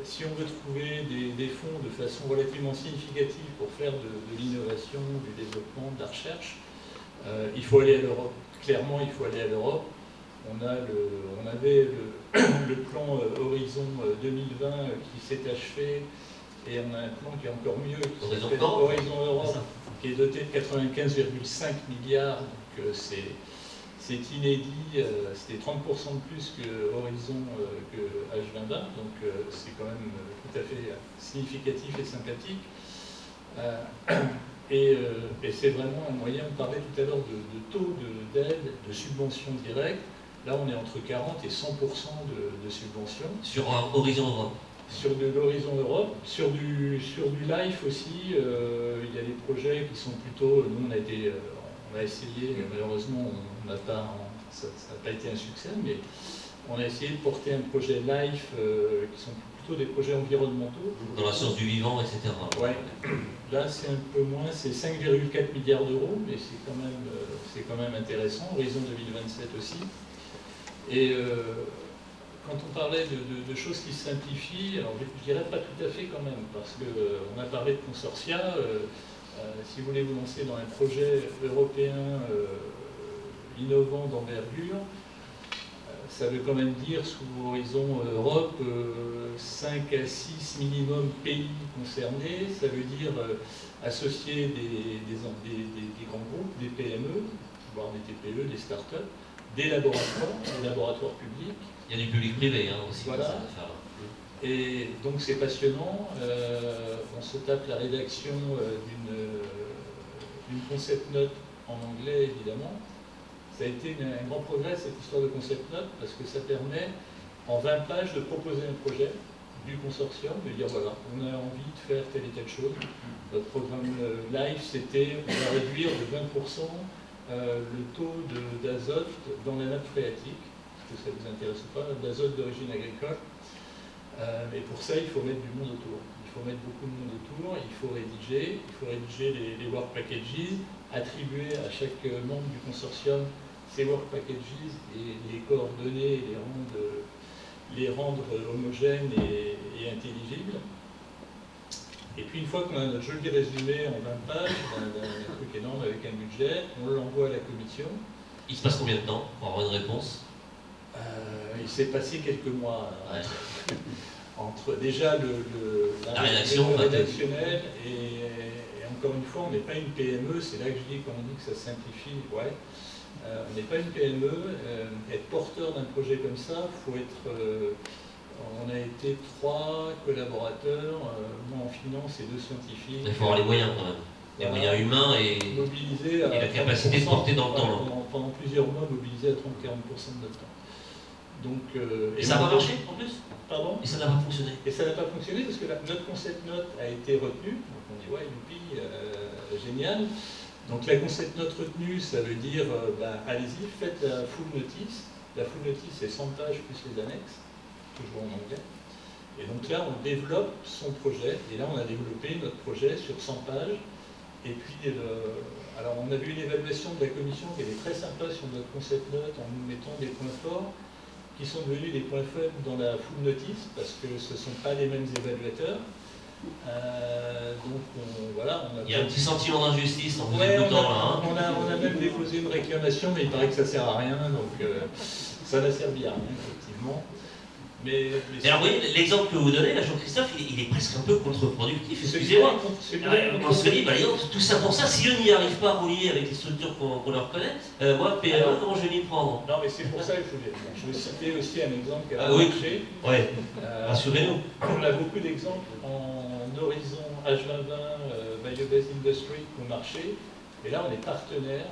si on veut trouver des fonds de façon relativement significative pour faire de l'innovation, du développement, de la recherche, il faut aller à l'Europe. Clairement, il faut aller à l'Europe. On avait le plan Horizon 2020 qui s'est achevé. Et on a un plan qui est encore mieux, qui s'appelle Horizon Europe, qui est doté de 95,5 milliards. Donc c'est inédit, c'était 30% de plus que Horizon que H2020, donc c'est quand même tout à fait significatif et sympathique. Et c'est vraiment un moyen, on parlait tout à l'heure de taux d'aide, de subventions directes. Là on est entre 40 et 100% de subventions. Sur Horizon Europe. Sur de l'Horizon Europe, sur du LIFE aussi, il y a des projets qui sont plutôt... Nous, on a essayé, malheureusement, ça n'a pas été un succès, mais on a essayé de porter un projet LIFE qui sont plutôt des projets environnementaux. Dans la science du vivant, etc. Oui. Là, c'est un peu moins, c'est 5,4 milliards d'euros, mais c'est quand même intéressant. Horizon 2027 aussi. Et... quand on parlait de choses qui se simplifient, alors je ne dirais pas tout à fait quand même, parce qu'on a parlé de consortia. Si vous voulez vous lancer dans un projet européen innovant d'envergure, ça veut quand même dire, sous Horizon Europe, 5 à 6 minimum pays concernés. Ça veut dire associer des grands groupes, des PME, voire des TPE, des start-up, des laboratoires publics. Il y a du public-privé aussi. Voilà. Et donc c'est passionnant. On se tape la rédaction d'une concept note en anglais, évidemment. Ça a été un grand progrès, cette histoire de concept note, parce que ça permet, en 20 pages, de proposer un projet du consortium, de dire voilà, on a envie de faire telle et telle chose. Notre programme LIFE, c'était on va réduire de 20% le taux d'azote dans la nappe phréatique. Que ça ne vous intéresse pas, d'azote d'origine agricole. Et pour ça, il faut mettre du monde autour. Il faut mettre beaucoup de monde autour, il faut rédiger les work packages, attribuer à chaque membre du consortium ces work packages et les coordonner et les rendre homogènes et intelligibles. Et puis une fois qu'on a notre joli résumé en 20 pages, un truc énorme avec un budget, on l'envoie à la commission. Il se passe combien de temps pour avoir une réponse? Il s'est passé quelques mois entre déjà la rédaction rédactionnelle et encore une fois, on n'est pas une PME, c'est là que je dis, quand on dit que ça simplifie, ouais. On n'est pas une PME, être porteur d'un projet comme ça, faut être... on a été 3 collaborateurs, moi en finance et 2 scientifiques. Il faut avoir les moyens quand même. Les moyens humains et la capacité de porter dans le temps. Pendant plusieurs mois, mobilisés à 30-40% de notre temps. Donc, et ça n'a pas marché en plus? Pardon? Et ça n'a pas fonctionné? Et ça n'a pas fonctionné parce que notre concept note a été retenu. Donc on dit ouais, youpi, génial. Donc la concept note retenue, ça veut dire allez-y, faites la full notice. La full notice, c'est 100 pages plus les annexes, toujours en anglais. Et donc là, on développe son projet. Et là, on a développé notre projet sur 100 pages. Et puis, alors on a vu une évaluation de la commission qui était très sympa sur notre concept note en nous mettant des points forts qui sont devenus des points faibles dans la full notice parce que ce ne sont pas les mêmes évaluateurs. Voilà, Il y a un petit sentiment d'injustice en vous Ouais, écoutant là. on a même déposé une réclamation, mais il paraît que ça sert à rien, donc ça n'a servi à rien, effectivement. Mais alors oui, l'exemple que vous donnez, là, Jean-Christophe, il est presque un peu contre-productif, excusez-moi. On se dit, bah, tout ça pour ça, si eux n'y arrivent pas à rouiller avec les structures qu'on leur connaît, moi, PME, comment je vais m'y prendre? Non, mais c'est pour ça que je voulais citer aussi un exemple qui a oui. marché. Ouais. Rassurez-nous. On a beaucoup d'exemples en Horizon H2020, Biobased Industry qui ont marché, et là on est partenaire.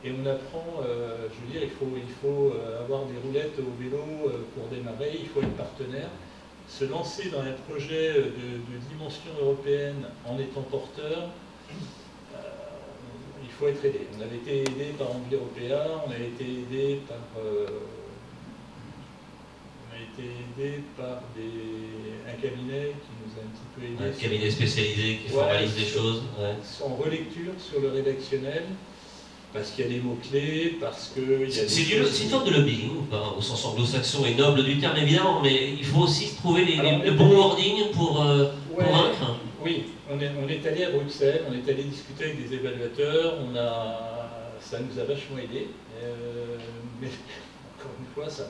Et on apprend, je veux dire, il faut avoir des roulettes au vélo pour démarrer, il faut être partenaire. Se lancer dans un projet de dimension européenne en étant porteur, il faut être aidé. On avait été aidé par Enviropéa, on a été aidé par un cabinet qui nous a un petit peu aidé. Un cabinet spécialisé qui formalise des choses. Ouais. En relecture sur le rédactionnel. Parce qu'il y a des mots-clés, parce que... C'est une forme de lobbying, au sens anglo-saxon et noble du terme évidemment, mais il faut aussi trouver le bon wording pour convaincre. Oui, on est allé à Bruxelles, on est allé discuter avec des évaluateurs, ça nous a vachement aidé, mais encore une fois,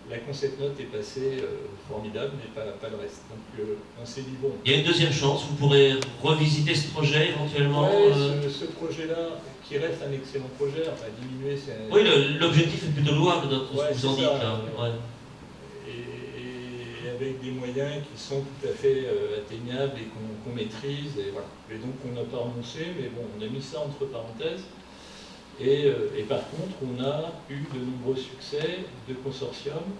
la concept note est passée formidable, mais pas le reste. Donc on s'est dit, bon... Il y a une deuxième chance, vous pourrez revisiter ce projet éventuellement. Ce projet-là, qui reste un excellent projet, enfin diminuer... Oui, l'objectif est plutôt louable de ce que vous en dites. Ouais. Et avec des moyens qui sont tout à fait atteignables et qu'on maîtrise. Et, voilà. Et donc on n'a pas renoncé, mais bon, on a mis ça entre parenthèses. Et par contre, on a eu de nombreux succès de consortiums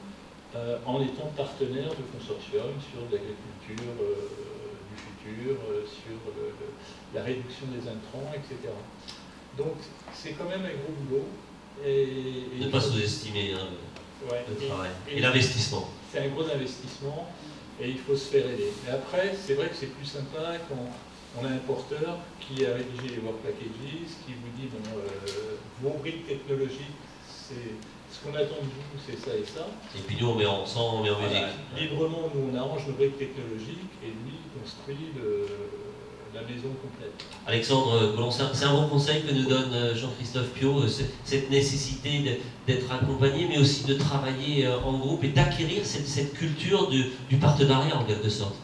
en étant partenaire de consortiums sur l'agriculture du futur, sur la réduction des intrants, etc. Donc c'est quand même un gros boulot. Ne pas sous-estimer le travail et l'investissement. C'est un gros investissement et il faut se faire aider. Mais après, c'est vrai que c'est plus sympa quand on a un porteur qui a rédigé les work packages, qui vous dit bon, vos briques technologiques, c'est ce qu'on attend de vous, c'est ça et ça. Et puis nous on met en sang, on met en musique. Librement, nous on arrange nos briques technologiques et lui construit la maison complète. Alexandre Collomb, c'est un bon conseil que nous donne Jean-Christophe Piot, cette nécessité d'être accompagné, mais aussi de travailler en groupe et d'acquérir cette culture du partenariat en quelque sorte.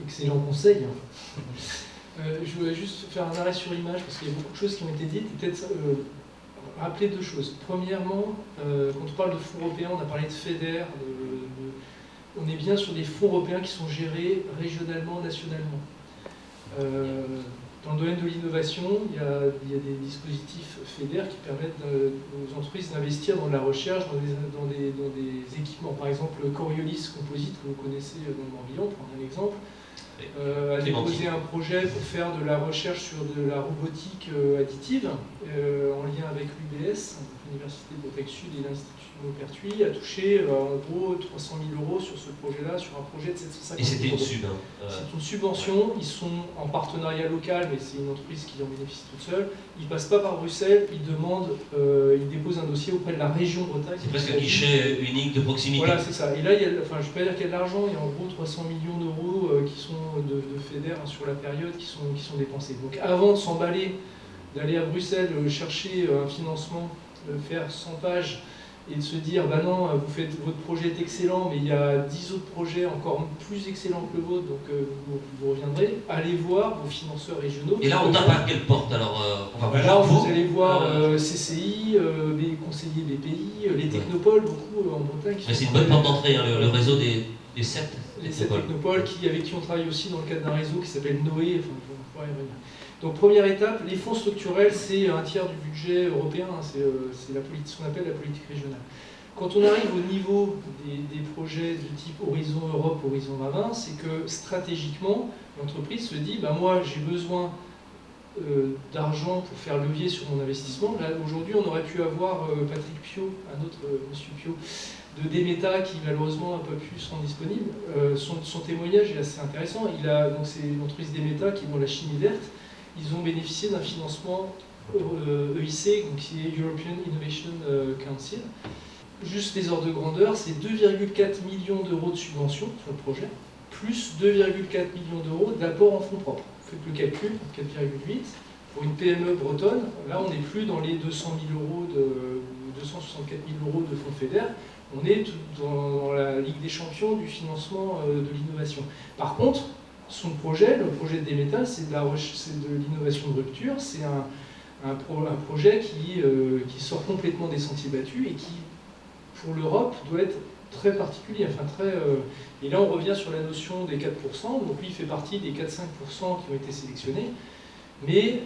Excellent conseil. Je voulais juste faire un arrêt sur image parce qu'il y a beaucoup de choses qui ont été dites et peut-être rappeler deux choses. Premièrement, quand on parle de fonds européens, on a parlé de FEDER, on est bien sur des fonds européens qui sont gérés régionalement, nationalement. Dans le domaine de l'innovation, il y a des dispositifs FEDER qui permettent aux entreprises d'investir dans la recherche, dans des équipements. Par exemple, Coriolis Composite, que vous connaissez dans le Morbihan, pour prendre un exemple, a déposé un projet pour faire de la recherche sur de la robotique additive en lien avec l'UBS, l'Université de Bretagne Sud et l'Institut de Maupertuis, a touché en gros 300 000 € sur ce projet-là, sur un projet de 750 000 €. Et c'était une sub. C'est une subvention, ils sont en partenariat local, mais c'est une entreprise qui en bénéficie toute seule. Ils ne passent pas par Bruxelles, ils déposent un dossier auprès de la région Bretagne. C'est presque un guichet unique de proximité. Voilà, c'est ça. Et là, je ne peux pas dire qu'il y a de l'argent, il y a en gros 300 millions d'euros qui sont de FEDER sur la période qui sont dépensés. Donc avant de s'emballer, d'aller à Bruxelles chercher un financement, faire 100 pages et de se dire bah non, votre projet est excellent, mais il y a 10 autres projets encore plus excellents que le vôtre, donc vous reviendrez, allez voir vos financeurs régionaux. Et là, on tape à quelle porte alors vous allez voir CCI, les conseillers BPI, les technopoles, beaucoup en Bretagne. Mais c'est une bonne porte d'entrée, hein, le réseau des 7 technopoles avec qui on travaille aussi dans le cadre d'un réseau qui s'appelle Noé. Enfin, on pourra y revenir. Donc première étape, les fonds structurels, c'est un tiers du budget européen, c'est ce qu'on appelle la politique régionale. Quand on arrive au niveau des projets de type Horizon Europe, Horizon 2020, c'est que stratégiquement, l'entreprise se dit, bah, moi j'ai besoin d'argent pour faire levier sur mon investissement. Là, aujourd'hui, on aurait pu avoir Patrick Piot, un autre monsieur Piot, de Demeta qui malheureusement n'a pas pu se rendre disponible. Son témoignage est assez intéressant. C'est une entreprise Demeta qui est dans la chimie verte. Ils ont bénéficié d'un financement EIC, donc qui est European Innovation Council. Juste les ordres de grandeur, c'est 2,4 millions d'euros de subvention sur le projet, plus 2,4 millions d'euros d'apport en fonds propres. Vous faites le calcul, 4,8. Pour une PME bretonne, là on n'est plus dans les 264 000 euros de fonds FEDER, on est dans la Ligue des champions du financement de l'innovation. Par contre, son projet, le projet de Demetal, c'est de l'innovation de rupture, c'est un projet qui sort complètement des sentiers battus et qui, pour l'Europe, doit être très particulier. Et là, on revient sur la notion des 4%. Donc lui, il fait partie des 4-5% qui ont été sélectionnés. Mais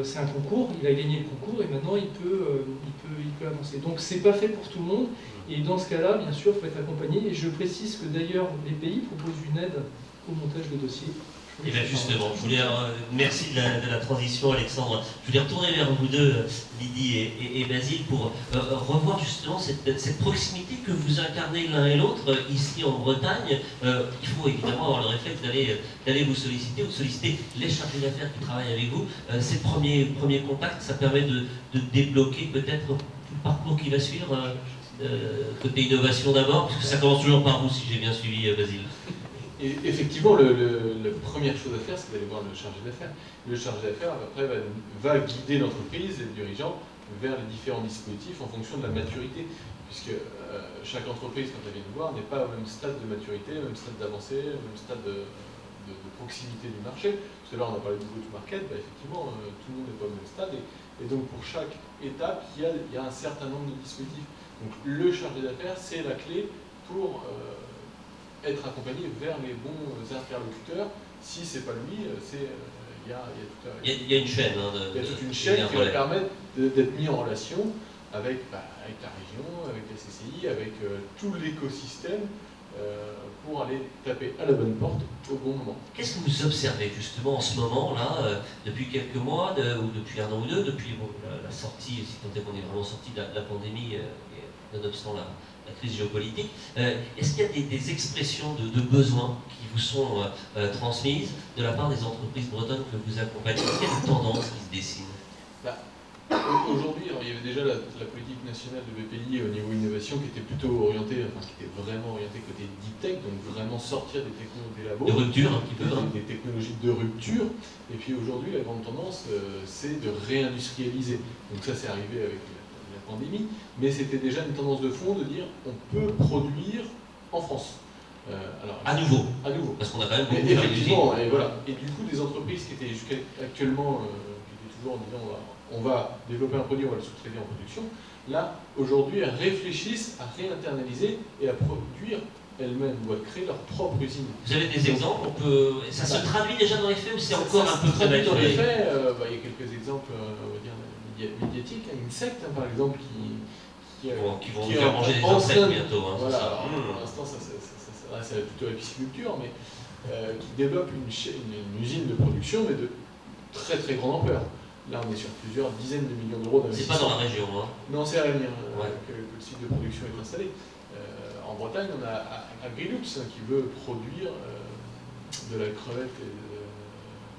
c'est un concours, il a gagné le concours et maintenant il peut avancer. Donc c'est pas fait pour tout le monde. Et dans ce cas-là, bien sûr, il faut être accompagné. Et je précise que d'ailleurs, les pays proposent une aide au montage de dossiers. Et bien justement, je voulais, merci de la transition Alexandre. Je voulais retourner vers vous deux, Lydie et Basile, pour revoir justement cette proximité que vous incarnez l'un et l'autre ici en Bretagne. Il faut évidemment avoir le réflexe d'aller vous solliciter ou de solliciter les chargés d'affaires qui travaillent avec vous. Ces premiers contacts, ça permet de débloquer peut-être tout le parcours qui va suivre, côté innovation d'abord, parce que ça commence toujours par vous si j'ai bien suivi Basile. Et effectivement, la première chose à faire, c'est d'aller voir le chargé d'affaires. Le chargé d'affaires, après, va guider l'entreprise et le dirigeant vers les différents dispositifs en fonction de la maturité. Puisque chaque entreprise, quand elle vient nous voir, n'est pas au même stade de maturité, au même stade d'avancée, au même stade de proximité du marché. Parce que là, on a parlé du go-to-market, effectivement, tout le monde n'est pas au même stade. Et donc, pour chaque étape, il y a un certain nombre de dispositifs. Donc, le chargé d'affaires, c'est la clé pour être accompagné vers les bons interlocuteurs. Si c'est pas lui, il y a une chaîne. Il y a toute une chaîne qui va permettre d'être mis en relation avec la région, avec la CCI, avec tout l'écosystème pour aller taper à la bonne porte au bon moment. Qu'est-ce que vous observez justement en ce moment là, depuis quelques mois ou depuis un an ou deux, depuis la sortie, si tant est qu'on est vraiment sorti de la pandémie, nonobstant la crise géopolitique, est-ce qu'il y a des expressions de besoins qui vous sont transmises de la part des entreprises bretonnes que vous accompagnez? Est-ce qu'il y a des tendances qui se dessinent? Aujourd'hui, il y avait déjà la politique nationale de BPI au niveau innovation qui était plutôt orientée, qui était vraiment orientée côté deep tech, donc vraiment sortir des technologies des labos. De rupture un petit peu. Des technologies de rupture. Et puis aujourd'hui, la grande tendance, c'est de réindustrialiser. Donc ça, c'est arrivé avec la pandémie, mais c'était déjà une tendance de fond de dire on peut produire en France. À nouveau. Parce qu'on a quand même beaucoup effectivement, et voilà. Et du coup, des entreprises qui étaient actuellement, qui étaient toujours en disant on va développer un produit, on va le sous-traiter en production, là, aujourd'hui, elles réfléchissent à réinternaliser et à produire elles-mêmes ou à créer leur propre usine. Vous avez des exemples? Ça se traduit déjà dans les faits ou c'est encore un peu prématuré? Dans les faits, il y a quelques exemples, on va dire, médiatiques. Insect, par exemple, qui vont nous faire manger des insectes bientôt. Voilà, alors, pour l'instant, ça reste plutôt à la pisciculture, mais qui développe une usine de production, mais de très très grande ampleur. Là, on est sur plusieurs dizaines de millions d'euros d'investissement. C'est pas dans la région, hein? Non, c'est à l'avenir que le site de production est installé. En Bretagne, on a Agrilux qui veut produire de la crevette et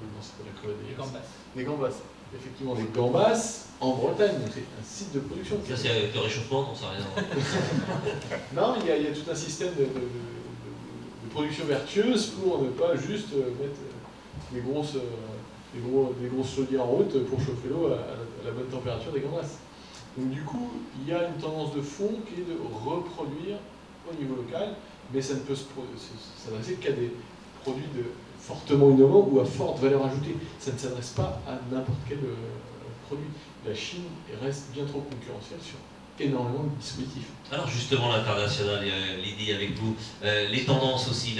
non, c'est pas la crevette, des gambas. Des gambas. Effectivement, des gambas en Bretagne. Donc c'est un site de production. Ça, c'est avec le réchauffement, on ne sait rien. Non, il y a tout un système de production vertueuse pour ne pas juste mettre des grosses chaudières en route pour chauffer l'eau à la bonne température des gambas. Donc du coup, il y a une tendance de fond qui est de reproduire au niveau local, mais ça ne peut s'adresser qu'à des produits fortement innovants ou à forte valeur ajoutée. Ça ne s'adresse pas à n'importe quel produit. La Chine reste bien trop concurrentielle sur énormément de dispositifs. Alors justement, l'international, Lydie, avec vous, les tendances aussi,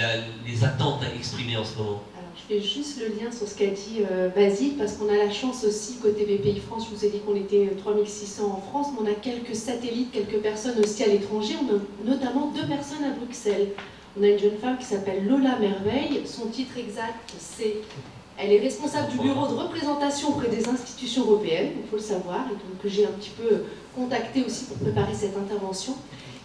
les attentes à exprimer en ce moment. Je fais juste le lien sur ce qu'a dit Basile, parce qu'on a la chance aussi, côté BPI France, je vous ai dit qu'on était 3600 en France, mais on a quelques satellites, quelques personnes aussi à l'étranger, on a notamment 2 personnes à Bruxelles. On a une jeune femme qui s'appelle Lola Merveille, son titre exact c'est... Elle est responsable du bureau de représentation auprès des institutions européennes, il faut le savoir, et donc que j'ai un petit peu contacté aussi pour préparer cette intervention.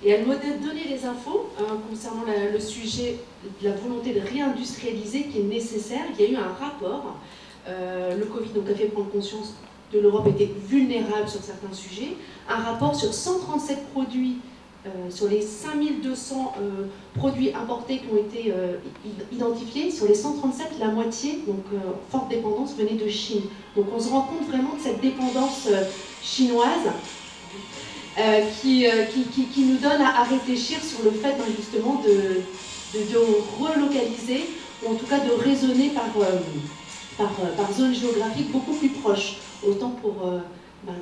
Et elle m'a donné les infos concernant le sujet de la volonté de réindustrialiser qui est nécessaire. Il y a eu un rapport, le Covid donc, a fait prendre conscience que l'Europe était vulnérable sur certains sujets, un rapport sur 137 produits sur les 5200 produits importés qui ont été identifiés, sur les 137, la moitié, donc forte dépendance, venait de Chine. Donc on se rend compte vraiment de cette dépendance chinoise qui nous donne à réfléchir sur le fait justement de relocaliser, ou en tout cas de raisonner par zone géographique beaucoup plus proche, autant pour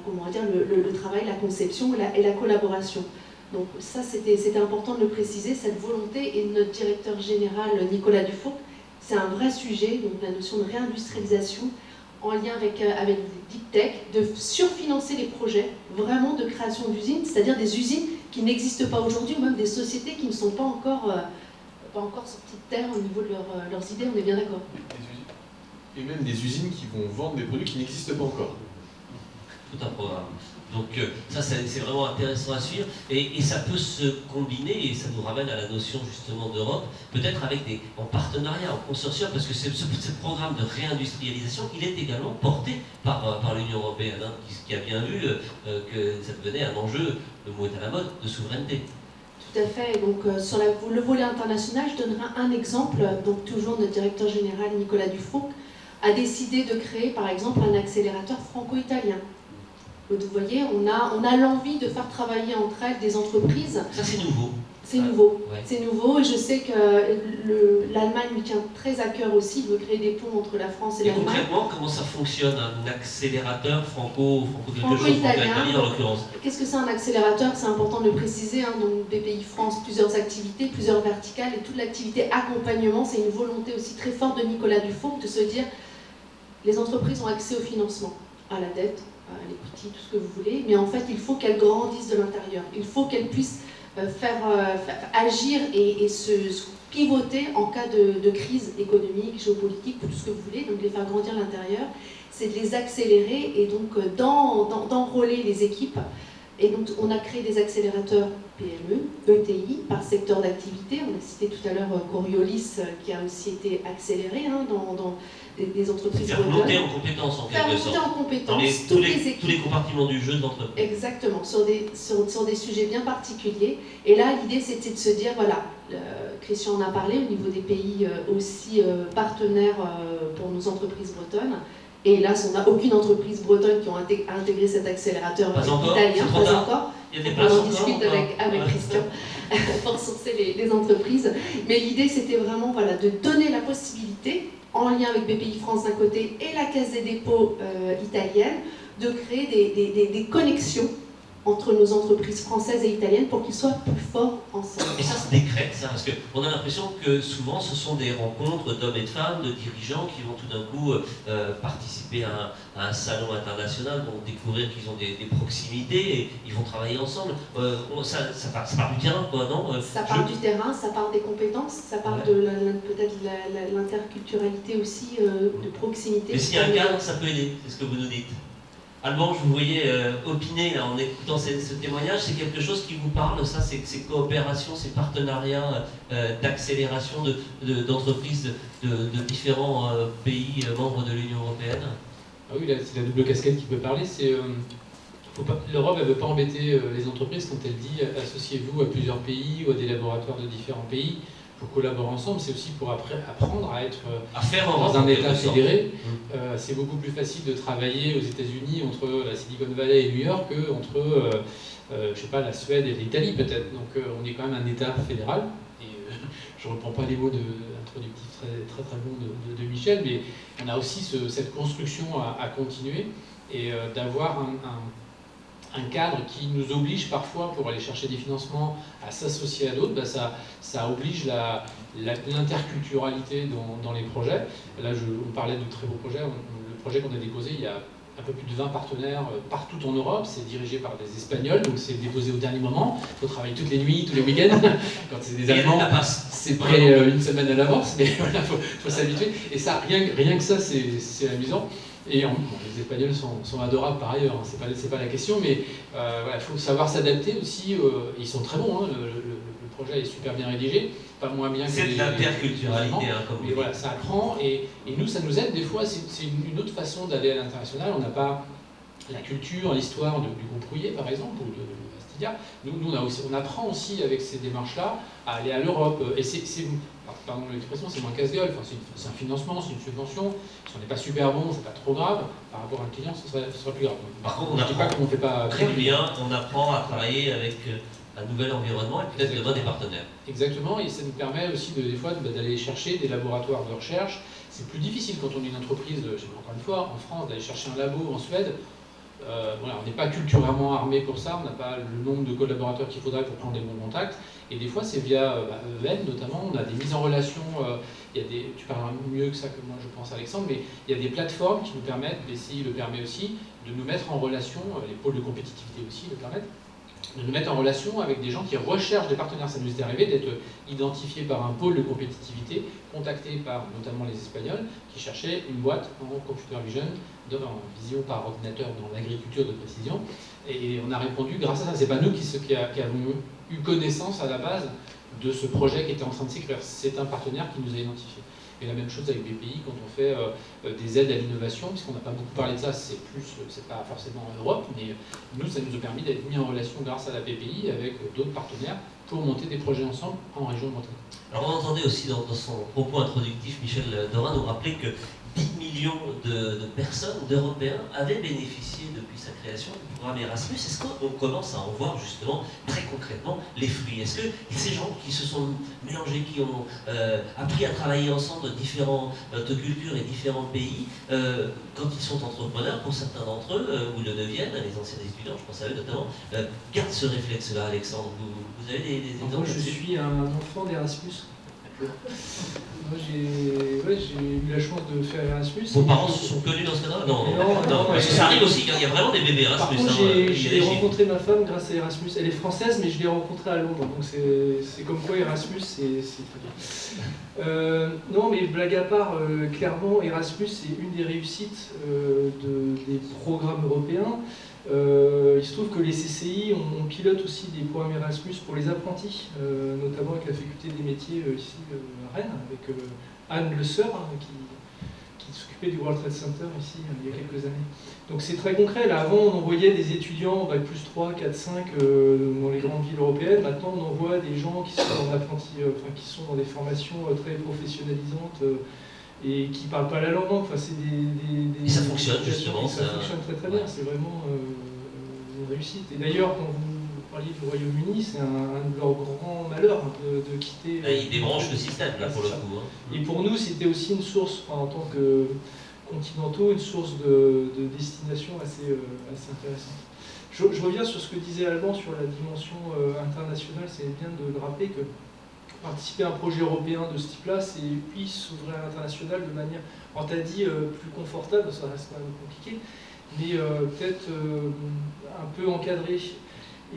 comment dire, le travail, la conception et la collaboration. Donc ça, c'était important de le préciser, cette volonté, et notre directeur général Nicolas Dufourcq, c'est un vrai sujet, donc la notion de réindustrialisation en lien avec les deep tech, de surfinancer les projets, vraiment de création d'usines, c'est-à-dire des usines qui n'existent pas aujourd'hui, ou même des sociétés qui ne sont pas encore sorties de terre au niveau de leurs idées, on est bien d'accord. Et même des usines qui vont vendre des produits qui n'existent pas encore. Tout un programme. Donc ça, c'est vraiment intéressant à suivre, et ça peut se combiner, et ça nous ramène à la notion justement d'Europe, peut-être en partenariat, en consortium, parce que ce programme de réindustrialisation, il est également porté par l'Union européenne, hein, qui a bien vu que ça devenait un enjeu, le mot est à la mode, de souveraineté. Tout à fait. Donc, sur le volet international, je donnerai un exemple. Donc, toujours notre directeur général, Nicolas Dufourcq, a décidé de créer, par exemple, un accélérateur franco-italien. Donc, vous voyez, on a l'envie de faire travailler entre elles des entreprises. Ça, c'est nouveau. C'est nouveau. Ouais. C'est nouveau, et je sais que l'Allemagne lui tient très à cœur aussi. Il veut créer des ponts entre la France et l'Allemagne. Concrètement, comment ça fonctionne, un accélérateur franco-italien en l'occurrence? Qu'est-ce que c'est un accélérateur? C'est important de le préciser. Hein. Donc, BPI France, plusieurs activités, plusieurs verticales, et toute l'activité accompagnement, c'est une volonté aussi très forte de Nicolas Dufourcq de se dire les entreprises ont accès au financement, à la dette, à l'equity, tout ce que vous voulez, mais en fait, il faut qu'elles grandissent de l'intérieur. Il faut qu'elles puissent faire agir et se pivoter en cas de crise économique, géopolitique, tout ce que vous voulez, donc les faire grandir à l'intérieur, c'est de les accélérer et donc d'enrôler les équipes. Et donc on a créé des accélérateurs PME, ETI, par secteur d'activité. On a cité tout à l'heure Coriolis qui a aussi été accéléré dans des entreprises. Faire monter en compétences en quelque sorte. Faire monter en compétences tous les compartiments du jeu de l'entreprise. Exactement, sur des sujets bien particuliers. Et là, l'idée, c'était de se dire, voilà, Christian en a parlé, au niveau des pays aussi partenaires pour nos entreprises bretonnes. Et là, on n'a aucune entreprise bretonne qui a intégré cet accélérateur italien, pas encore. Il y a des places on en encore, discute avec Christian pour sourcer les entreprises. Mais l'idée, c'était vraiment de donner la possibilité, en lien avec BPI France d'un côté et la Caisse des dépôts italienne, de créer des connexions entre nos entreprises françaises et italiennes pour qu'ils soient plus forts ensemble. Et ça se décrète, ça, parce qu'on a l'impression que souvent ce sont des rencontres d'hommes et de femmes, de dirigeants qui vont tout d'un coup participer à un salon international, vont découvrir qu'ils ont des proximités et ils vont travailler ensemble. Ça part du terrain, quoi, non? Ça part du terrain, ça part des compétences, ça part peut-être de l'interculturalité aussi, de proximité. Mais s'il y a un cadre, ça peut aider, c'est ce que vous nous dites. Alban, je vous voyais opiner là, en écoutant ce témoignage, c'est quelque chose qui vous parle, ça, ces coopérations, ces partenariats d'accélération d'entreprises de différents pays membres de l'Union européenne? Ah oui, c'est la double casquette qui peut parler. L'Europe, elle ne veut pas embêter les entreprises quand elle dit associez-vous à plusieurs pays ou à des laboratoires de différents pays pour collaborer ensemble. C'est aussi pour apprendre à être dans un État fédéré. C'est beaucoup plus facile de travailler aux États-Unis entre la Silicon Valley et New York qu'entre je sais pas, la Suède et l'Italie peut-être. Donc on est quand même un État fédéral. Et je ne reprends pas les mots introductifs très bons de Michel, mais on a aussi cette construction à continuer et d'avoir un cadre qui nous oblige parfois, pour aller chercher des financements, à s'associer à d'autres. Ça oblige l'interculturalité dans les projets. Là, on parlait de très beaux projets. Le projet qu'on a déposé, il y a un peu plus de 20 partenaires partout en Europe. C'est dirigé par des Espagnols, donc c'est déposé au dernier moment. Il faut travailler toutes les nuits, tous les week-ends. Quand c'est des Allemands, c'est prêt une semaine à l'avance, mais voilà, faut s'habituer. Et ça, rien que ça, c'est amusant. Et les Espagnols sont adorables par ailleurs, hein, c'est pas la question, mais il faut savoir s'adapter aussi. Ils sont très bons, hein, le projet est super bien rédigé, pas moins bien que c'est de l'interculturalité, comme vous dites. Voilà, ça apprend, et nous, ça nous aide des fois. C'est une autre façon d'aller à l'international. On n'a pas la culture, l'histoire du groupe Rouillet, par exemple, ou de Bastidia. Nous on apprend aussi avec ces démarches-là à aller à l'Europe. Et pardon l'expression, c'est moins casse-gueule, enfin, c'est un financement, c'est une subvention. Si on n'est pas super bon, c'est pas trop grave. Par rapport à un client, ce sera plus grave. Par contre, on ne dit pas qu'on ne fait pas très bien, on apprend à travailler avec un nouvel environnement et peut-être demain des partenaires. Exactement, et ça nous permet aussi des fois d'aller chercher des laboratoires de recherche. C'est plus difficile quand on est une entreprise, encore une fois, en France, d'aller chercher un labo en Suède. Voilà, on n'est pas culturellement armé pour ça, on n'a pas le nombre de collaborateurs qu'il faudrait pour prendre des bons contacts. Et des fois, c'est via EVEN notamment, on a des mises en relation, tu parles mieux que ça que moi je pense Alexandre, mais il y a des plateformes qui nous permettent, BCI le permet aussi, de nous mettre en relation, les pôles de compétitivité aussi le permettent, de nous mettre en relation avec des gens qui recherchent des partenaires. Ça nous est arrivé d'être identifiés par un pôle de compétitivité, contactés par notamment les Espagnols, qui cherchaient une boîte en computer vision, en vision par ordinateur dans l'agriculture de précision. Et on a répondu grâce à ça. C'est pas nous qui avons eu connaissance à la base de ce projet qui était en train de s'écrire. C'est un partenaire qui nous a identifiés. Et la même chose avec BPI quand on fait des aides à l'innovation, puisqu'on n'a pas beaucoup parlé de ça, c'est pas forcément en Europe, mais nous, ça nous a permis d'être mis en relation grâce à la BPI avec d'autres partenaires pour monter des projets ensemble en région Bretagne. Alors on entendait aussi dans son propos introductif Michel Dorin nous rappeler que 10 millions de personnes, d'Européens, avaient bénéficié depuis sa création du programme Erasmus. Est-ce qu'on commence à en voir justement très concrètement les fruits? Est-ce que ces gens qui se sont mélangés, qui ont appris à travailler ensemble de différentes cultures et différents pays, quand ils sont entrepreneurs, pour certains d'entre eux, ou le deviennent, les anciens étudiants, je pense à eux notamment, gardent ce réflexe-là, Alexandre? Vous avez des exemples? Moi, je suis un enfant d'Erasmus. Moi, j'ai eu la chance de faire Erasmus. Vos parents se sont connus dans ce cadre-là? Non, parce que ça arrive aussi, il y a vraiment des bébés Erasmus. Par contre, j'ai rencontré ma femme grâce à Erasmus. Elle est française, mais je l'ai rencontrée à Londres. Donc c'est comme quoi Erasmus, c'est très bien. Non, mais blague à part, clairement, Erasmus, c'est une des réussites des programmes européens. Il se trouve que les CCI, on pilote aussi des programmes Erasmus pour les apprentis, notamment avec la faculté des métiers ici à Rennes, avec Anne Le Seur, qui s'occupait du World Trade Center ici il y a quelques années. Donc c'est très concret. Là, avant, on envoyait des étudiants Bac plus 3, 4, 5 dans les grandes villes européennes. Maintenant, on envoie des gens qui sont qui sont dans des formations très professionnalisantes. Et qui ne parlent pas la langue, enfin, c'est et ça fonctionne justement. Ça fonctionne très très bien, c'est vraiment une réussite. Et d'ailleurs, quand vous parliez du Royaume-Uni, c'est un de leurs grands malheurs de quitter. Ils débranchent le système là pour le coup. Et pour nous, c'était aussi une source, en tant que continentaux, une source de destination assez intéressante. Je reviens sur ce que disait Alban sur la dimension internationale, c'est bien de le rappeler que participer à un projet européen de ce type-là, c'est puis s'ouvrir à l'international de manière, on t'a dit, plus confortable, ça reste quand même compliqué, mais peut-être un peu encadré.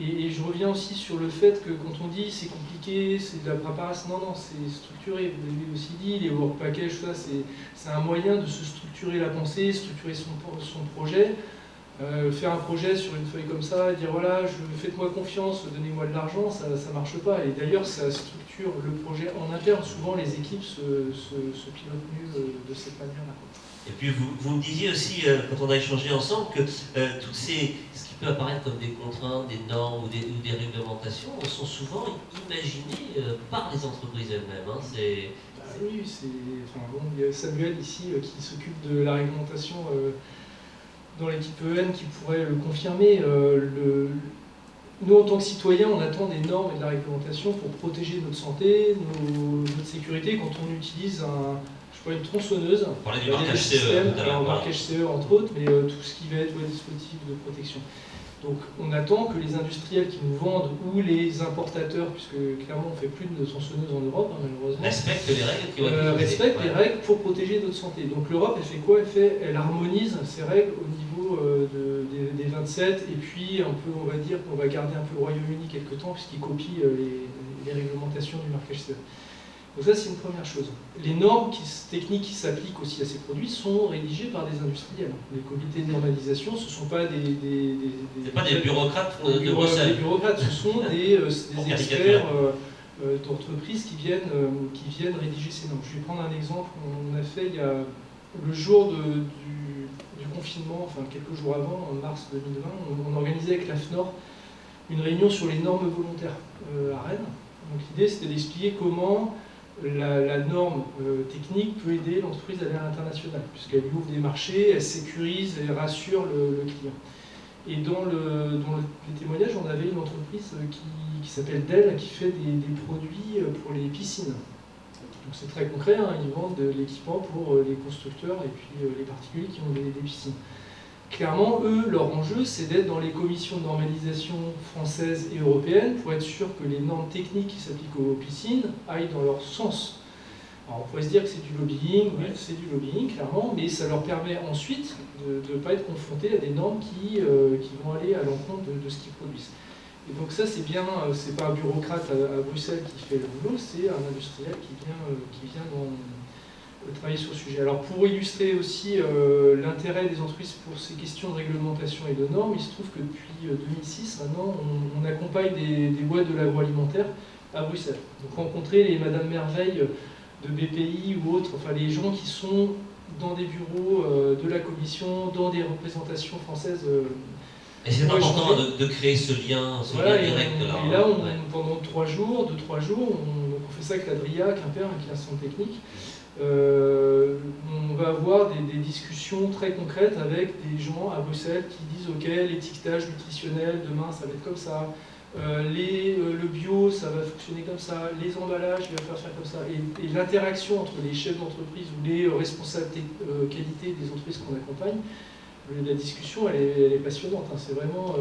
Et je reviens aussi sur le fait que quand on dit c'est compliqué, c'est de la paperasse, non, c'est structuré. Vous l'avez aussi dit, les work packages, c'est un moyen de se structurer la pensée, structurer son projet. Faire un projet sur une feuille comme ça et dire voilà, faites-moi confiance, donnez-moi de l'argent, ça ne marche pas. Et d'ailleurs, ça structure le projet en interne. Souvent, les équipes se pilotent mieux de cette manière-là. Et puis, vous me disiez aussi, quand on a échangé ensemble, que toutes ce qui peut apparaître comme des contraintes, des normes ou des réglementations sont souvent imaginées par les entreprises elles-mêmes. Oui, il y a Samuel ici qui s'occupe de la réglementation. Dans l'équipe EN qui pourrait le confirmer. Nous, en tant que citoyens, on attend des normes et de la réglementation pour protéger notre santé, notre sécurité. Quand on utilise une tronçonneuse, il y a des systèmes, marquage CE entre autres, mais tout ce qui va être dispositif de protection. Donc on attend que les industriels qui nous vendent ou les importateurs, puisque clairement on ne fait plus de tronçonneuses en Europe, malheureusement, respectent les règles qui vont respectent les règles pour protéger notre santé. Donc l'Europe, elle fait quoi? Elle harmonise ses règles au niveau des 27, et puis un peu, on va dire qu'on va garder un peu le Royaume-Uni quelque temps, puisqu'il copie les réglementations du marquage CE. Donc ça, c'est une première chose. Les normes techniques qui s'appliquent aussi à ces produits sont rédigées par des industriels. Les comités de normalisation, ce ne sont pas pas des bureaucrates de Bruxelles. Des bureaucrates, ce sont des experts d'entreprises qui viennent rédiger ces normes. Je vais prendre un exemple qu'on a fait il y a le jour du confinement, enfin quelques jours avant, en mars 2020, on organisait avec l'AFNOR une réunion sur les normes volontaires à Rennes. Donc l'idée c'était d'expliquer comment la norme technique peut aider l'entreprise à aller à l'international, puisqu'elle lui ouvre des marchés, elle sécurise, elle rassure le client. Et dans les témoignages, on avait une entreprise qui s'appelle Dell, qui fait des produits pour les piscines. Donc c'est très concret, hein, ils vendent de l'équipement pour les constructeurs et puis les particuliers qui ont des piscines. Clairement, eux, leur enjeu, c'est d'être dans les commissions de normalisation françaises et européennes pour être sûr que les normes techniques qui s'appliquent aux piscines aillent dans leur sens. Alors on pourrait se dire que c'est du lobbying, oui, c'est du lobbying, clairement, mais ça leur permet ensuite de ne pas être confrontés à des normes qui vont aller à l'encontre de ce qu'ils produisent. Et donc ça, c'est bien, c'est pas un bureaucrate à Bruxelles qui fait le boulot, c'est un industriel qui vient travailler sur le sujet. Alors pour illustrer aussi l'intérêt des entreprises pour ces questions de réglementation et de normes, il se trouve que depuis 2006, maintenant, on accompagne des boîtes de l'agroalimentaire à Bruxelles. Donc rencontrer les Madame Merveille de BPI ou autres, enfin les gens qui sont dans des bureaux de la Commission, dans des représentations françaises. Et c'est important de créer ce lien direct. Et là, pendant 2-3 jours, on fait ça avec l'Adria, Quimper, qui est un centre technique. On va avoir des discussions très concrètes avec des gens à Bruxelles qui disent ok, l'étiquetage nutritionnel demain ça va être comme ça, le bio ça va fonctionner comme ça, les emballages il va falloir faire comme ça, et l'interaction entre les chefs d'entreprise ou les responsables qualité des entreprises qu'on accompagne, la discussion elle est passionnante, hein. C'est vraiment,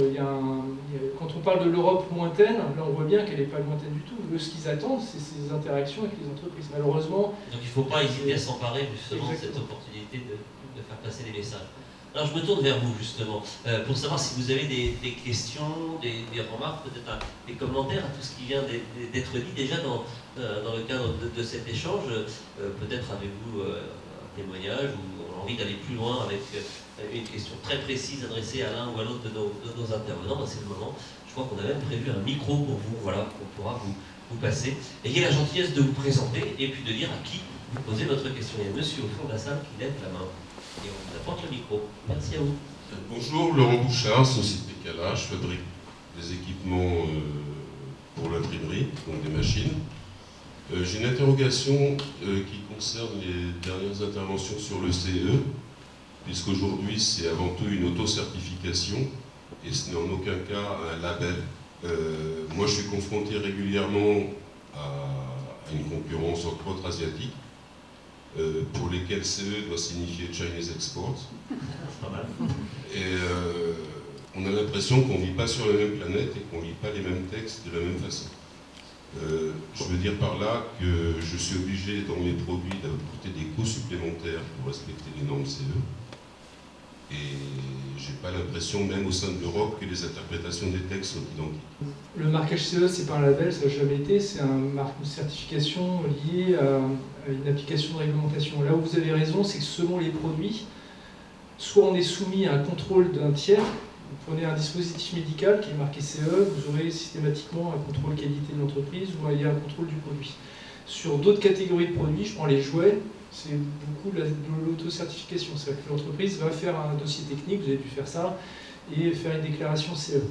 quand on parle de l'Europe lointaine, là on voit bien qu'elle n'est pas lointaine du tout. Eux, ce qu'ils attendent, c'est ces interactions avec les entreprises. Malheureusement... Donc il ne faut pas hésiter à s'emparer justement de cette opportunité de faire passer des messages. Alors je me tourne vers vous justement, pour savoir si vous avez des questions, des remarques, peut-être des commentaires à tout ce qui vient d'être dit déjà dans le cadre de cet échange. Peut-être avez-vous un témoignage ou envie d'aller plus loin avec une question très précise adressée à l'un ou à l'autre de nos intervenants. C'est le moment. Je crois qu'on a même prévu un micro pour vous, voilà, qu'on pourra vous passer. Ayez la gentillesse de vous présenter et puis de dire à qui vous posez votre question. Il y a un monsieur au fond de la salle qui lève la main et on vous apporte le micro. Merci à vous. Bonjour, Laurent Bouchard, Société Cala. Je fabrique des équipements pour l'imprimerie, donc des machines. J'ai une interrogation qui concerne les dernières interventions sur le CE, puisqu'aujourd'hui c'est avant tout une auto-certification et ce n'est en aucun cas un label. Moi je suis confronté régulièrement à une concurrence entre autres asiatique, pour lesquels CE doit signifier Chinese Export. Et on a l'impression qu'on ne vit pas sur la même planète et qu'on ne lit pas les mêmes textes de la même façon. Je veux dire par là que je suis obligé dans mes produits d'apporter des coûts supplémentaires pour respecter les normes CE. Et j'ai pas l'impression, même au sein de l'Europe, que les interprétations des textes sont identiques. Le marquage CE, c'est pas un label, ça n'a jamais été, c'est une certification liée à une application de réglementation. Là où vous avez raison, c'est que selon les produits, soit on est soumis à un contrôle d'un tiers. Vous prenez un dispositif médical qui est marqué CE, vous aurez systématiquement un contrôle qualité de l'entreprise ou il y a un contrôle du produit. Sur d'autres catégories de produits, je prends les jouets, c'est beaucoup de l'auto-certification. C'est-à-dire que l'entreprise va faire un dossier technique, vous avez pu faire ça, et faire une déclaration CE.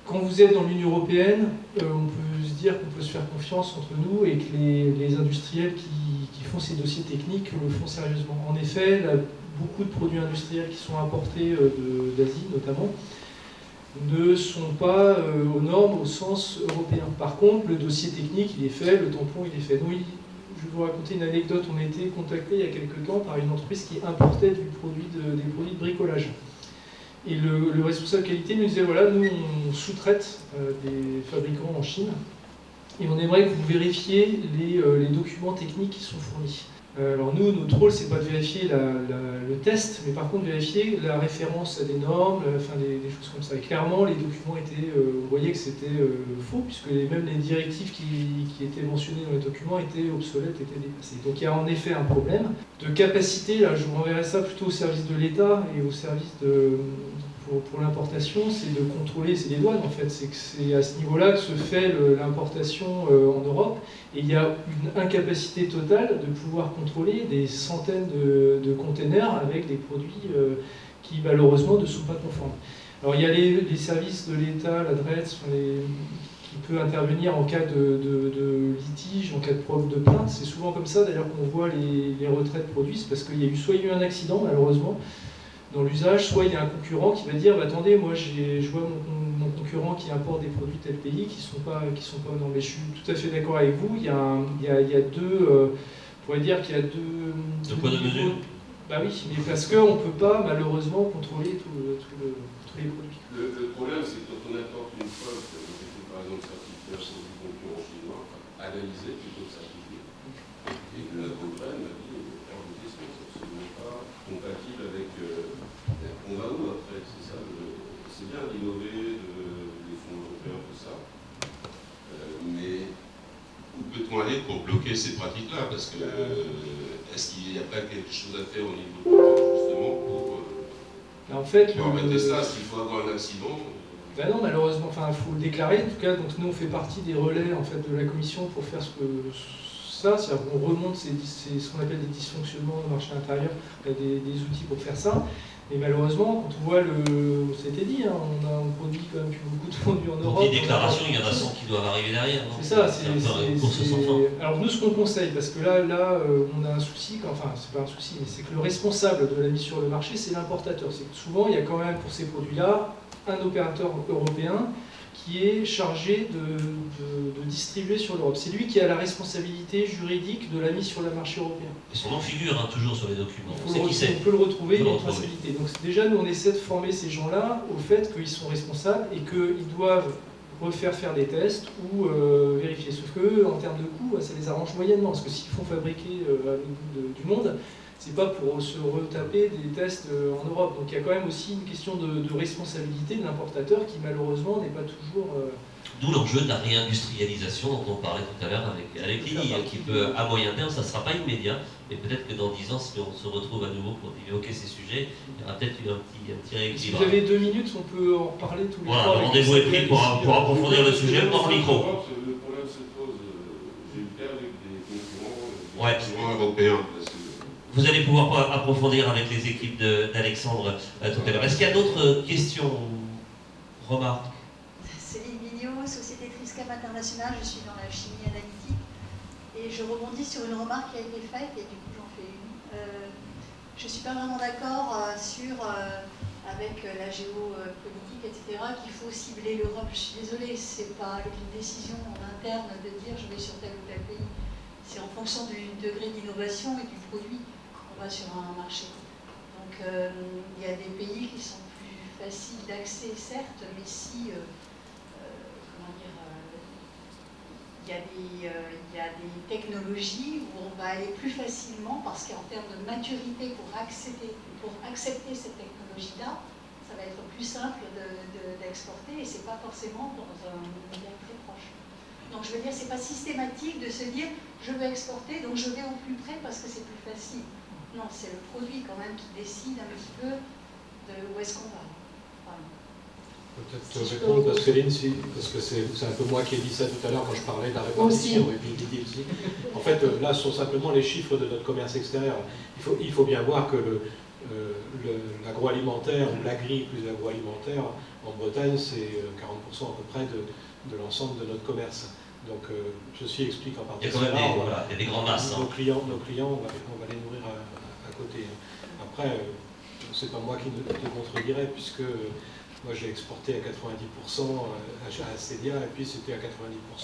Quand vous êtes dans l'Union européenne, on peut se dire qu'on peut se faire confiance entre nous et que les industriels qui font ces dossiers techniques le font sérieusement. En effet, beaucoup de produits industriels qui sont importés d'Asie notamment ne sont pas aux normes au sens européen. Par contre, le dossier technique il est fait, le tampon il est fait. Nous, je vais vous raconter une anecdote. On a été contacté il y a quelques temps par une entreprise qui importait des produits de bricolage. Et le responsable qualité nous disait voilà, nous on sous-traite des fabricants en Chine et on aimerait que vous vérifiez les documents techniques qui sont fournis. Alors nous, notre rôle, c'est pas de vérifier le test, mais par contre vérifier la référence à des normes, enfin des choses comme ça. Et clairement, les documents étaient, on voyait que c'était faux, puisque même les directives qui étaient mentionnées dans les documents étaient obsolètes, étaient dépassées. Donc il y a en effet un problème de capacité. Là, je renverrai ça plutôt au service de l'État et au service pour l'importation, c'est de contrôler, c'est les douanes en fait, c'est à ce niveau-là que se fait l'importation en Europe, et il y a une incapacité totale de pouvoir contrôler des centaines de containers avec des produits qui malheureusement ne sont pas conformes. Alors il y a les services de l'État, la DREETS, qui peut intervenir en cas de litige, en cas de preuve de plainte. C'est souvent comme ça d'ailleurs qu'on voit les retraits de produits, c'est parce qu'il y a eu soit un accident malheureusement dans l'usage, soit il y a un concurrent qui va dire bah, attendez, moi je vois mon concurrent qui importe des produits de tel pays qui sont pas non, mais je suis tout à fait d'accord avec vous, il y a deux, on pourrait dire qu'il y a deux poids de mesure. Bah oui, mais parce qu'on ne peut pas malheureusement contrôler tous les produits. Le problème, c'est que quand on apporte une preuve, par exemple certifié sur du concurrent chinois, analyser plutôt que certifier. Et que la Beaugraine m'a dit, écoutez, c'est absolument pas compatible avec. On va où après? C'est ça, c'est bien d'innover, les fonds européens, tout ça. Mais où peut-on aller pour bloquer ces pratiques-là? Parce que est-ce qu'il n'y a pas quelque chose à faire au niveau de justement pour en fait, arrêter ça? S'il faut avoir un accident. Ben non, malheureusement, il faut le déclarer. En tout cas, donc nous on fait partie des relais en fait de la commission pour faire c'est-à-dire qu'on remonte ce qu'on appelle des dysfonctionnements au marché intérieur. Il y a des outils pour faire ça. Mais malheureusement, quand on voit ça a été dit, hein, on produit quand même plus beaucoup de produits en Europe. Des déclarations, il y en a 100 qui doivent arriver derrière. C'est ça, une course sans fin. Alors nous, ce qu'on conseille, parce que là on a un souci, enfin c'est pas un souci, mais c'est que le responsable de la mise sur le marché, c'est l'importateur. C'est que souvent, il y a quand même pour ces produits-là un opérateur européen qui est chargé de distribuer sur l'Europe. C'est lui qui a la responsabilité juridique de la mise sur le marché européen. Et son nom figure toujours sur les documents. On peut le retrouver, il y a une traçabilité. Donc déjà, nous on essaie de former ces gens-là au fait qu'ils sont responsables et qu'ils doivent refaire faire des tests ou vérifier. Sauf que en termes de coûts, ça les arrange moyennement, parce que s'ils font fabriquer avec du monde, c'est pas pour se retaper des tests en Europe. Donc il y a quand même aussi une question de responsabilité de l'importateur qui malheureusement n'est pas toujours... D'où l'enjeu de la réindustrialisation dont on parlait tout à l'heure avec Lily, qui peut, à moyen terme, ça ne sera pas immédiat, mais peut-être que dans 10 ans, si on se retrouve à nouveau pour évoquer ces sujets, il y aura peut-être eu un petit rééquilibrage. Si vous avez 2 minutes, on peut en parler tous les trois. Voilà, le rendez-vous est pris pour approfondir le sujet hors micro. Le problème se pose, j'ai eu peur avec des concurrents européens. Vous allez pouvoir approfondir avec les équipes d'Alexandre tout à l'heure. Est-ce qu'il y a d'autres questions ou remarques? Céline Mignot, société Triscam International, je suis dans la chimie analytique et je rebondis sur une remarque qui a été faite et du coup j'en fais une. Je ne suis pas vraiment d'accord avec la géopolitique, etc., qu'il faut cibler l'Europe. Je suis désolée, ce n'est pas une décision en interne de dire je vais sur tel ou tel pays. C'est en fonction du degré d'innovation et du produit qu'on va sur un marché. Donc il y a des pays qui sont plus faciles d'accès, certes, mais si, il y a des technologies où on va aller plus facilement parce qu'en termes de maturité pour accepter cette technologie-là, ça va être plus simple d'exporter et c'est pas forcément dans un univers très proche. Donc je veux dire, c'est pas systématique de se dire je veux exporter, donc je vais au plus près parce que c'est plus facile. Non, c'est le produit quand même qui décide un petit peu de où est-ce qu'on va. Voilà. Peut-être si répondre, parce que c'est un peu moi qui ai dit ça tout à l'heure quand je parlais de la répartition et puis Didier aussi. En fait, là, ce sont simplement les chiffres de notre commerce extérieur. Il faut bien voir que l'agroalimentaire, ou l'agri plus l'agroalimentaire, en Bretagne, c'est 40% à peu près de l'ensemble de notre commerce. Donc ceci explique en partie. Il y a quand même des grandes masses. Nos clients, on va les nourrir à côté. Après, c'est pas moi qui te contredirais, puisque moi j'ai exporté à 90% à Cédia, et puis c'était à 90%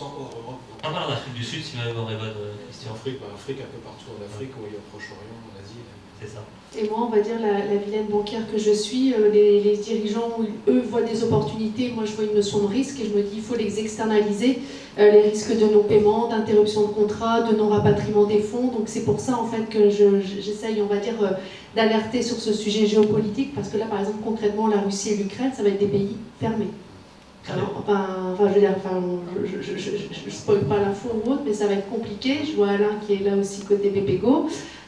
hors Europe. Pas mal en Afrique du Sud, si ma mémoire est bonne, Christian. En Afrique, un peu partout en Afrique, au Proche-Orient, en Asie. C'est ça. Et moi, on va dire, la vilaine bancaire que je suis, les dirigeants, eux, voient des opportunités. Moi, je vois une notion de risque et je me dis, il faut les externaliser. Les risques de non-paiement, d'interruption de contrat, de non-rapatriement des fonds. Donc, c'est pour ça, en fait, que j'essaye, on va dire, d'alerter sur ce sujet géopolitique. Parce que là, par exemple, concrètement, la Russie et l'Ukraine, ça va être des pays fermés. Alors, je veux dire, je ne spoil pas l'info ou autre, mais ça va être compliqué. Je vois Alain qui est là aussi côté Pépégo.